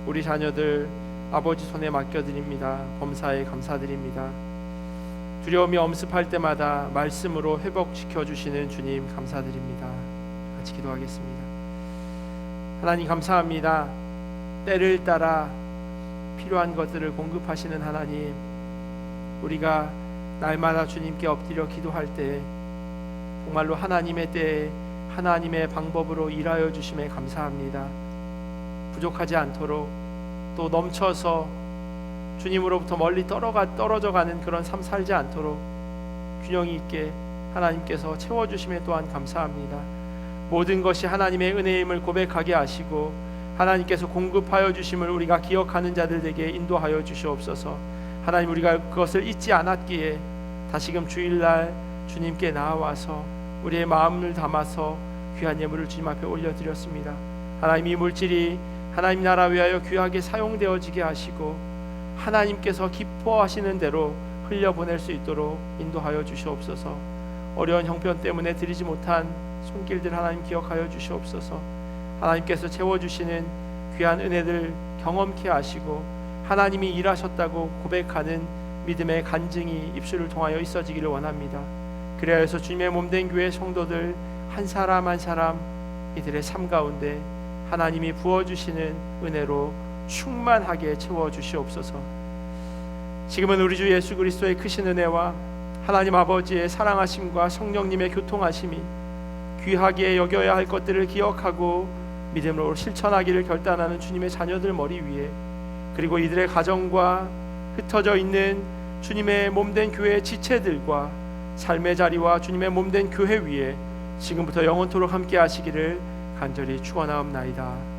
우리 자녀들 아버지 손에 맡겨드립니다. 범사에 감사드립니다. 두려움이 엄습할 때마다 말씀으로 회복시켜 주시는 주님 감사드립니다. 같이 기도하겠습니다. 하나님 감사합니다. 때를 따라 필요한 것들을 공급하시는 하나님, 우리가 날마다 주님께 엎드려 기도할 때 정말로 하나님의 때에 하나님의 방법으로 일하여 주심에 감사합니다. 부족하지 않도록 또 넘쳐서 주님으로부터 멀리 떨어져 가는 그런 삶 살지 않도록 균형이 있게 하나님께서 채워주심에 또한 감사합니다. 모든 것이 하나님의 은혜임을 고백하게 하시고 하나님께서 공급하여 주심을 우리가 기억하는 자들에게 인도하여 주시옵소서. 하나님, 우리가 그것을 잊지 않았기에 다시금 주일날 주님께 나와서 우리의 마음을 담아서 귀한 예물을 주님 앞에 올려드렸습니다. 하나님, 이 물질이 하나님 나라 위하여 귀하게 사용되어지게 하시고 하나님께서 기뻐하시는 대로 흘려보낼 수 있도록 인도하여 주시옵소서. 어려운 형편 때문에 드리지 못한 손길들 하나님 기억하여 주시옵소서. 하나님께서 채워주시는 귀한 은혜들 경험케 하시고 하나님이 일하셨다고 고백하는 믿음의 간증이 입술을 통하여 있어지기를 원합니다. 그래야 해서 주님의 몸된 교회 성도들 한 사람 한 사람 이들의 삶 가운데 하나님이 부어주시는 은혜로 충만하게 채워주시옵소서. 지금은 우리 주 예수 그리스도의 크신 은혜와 하나님 아버지의 사랑하심과 성령님의 교통하심이 귀하게 여겨야 할 것들을 기억하고 믿음으로 실천하기를 결단하는 주님의 자녀들 머리 위에, 그리고 이들의 가정과 흩어져 있는 주님의 몸된 교회의 지체들과 삶의 자리와 주님의 몸된 교회 위에 지금부터 영원토록 함께 하시기를 간절히 축원하옵나이다.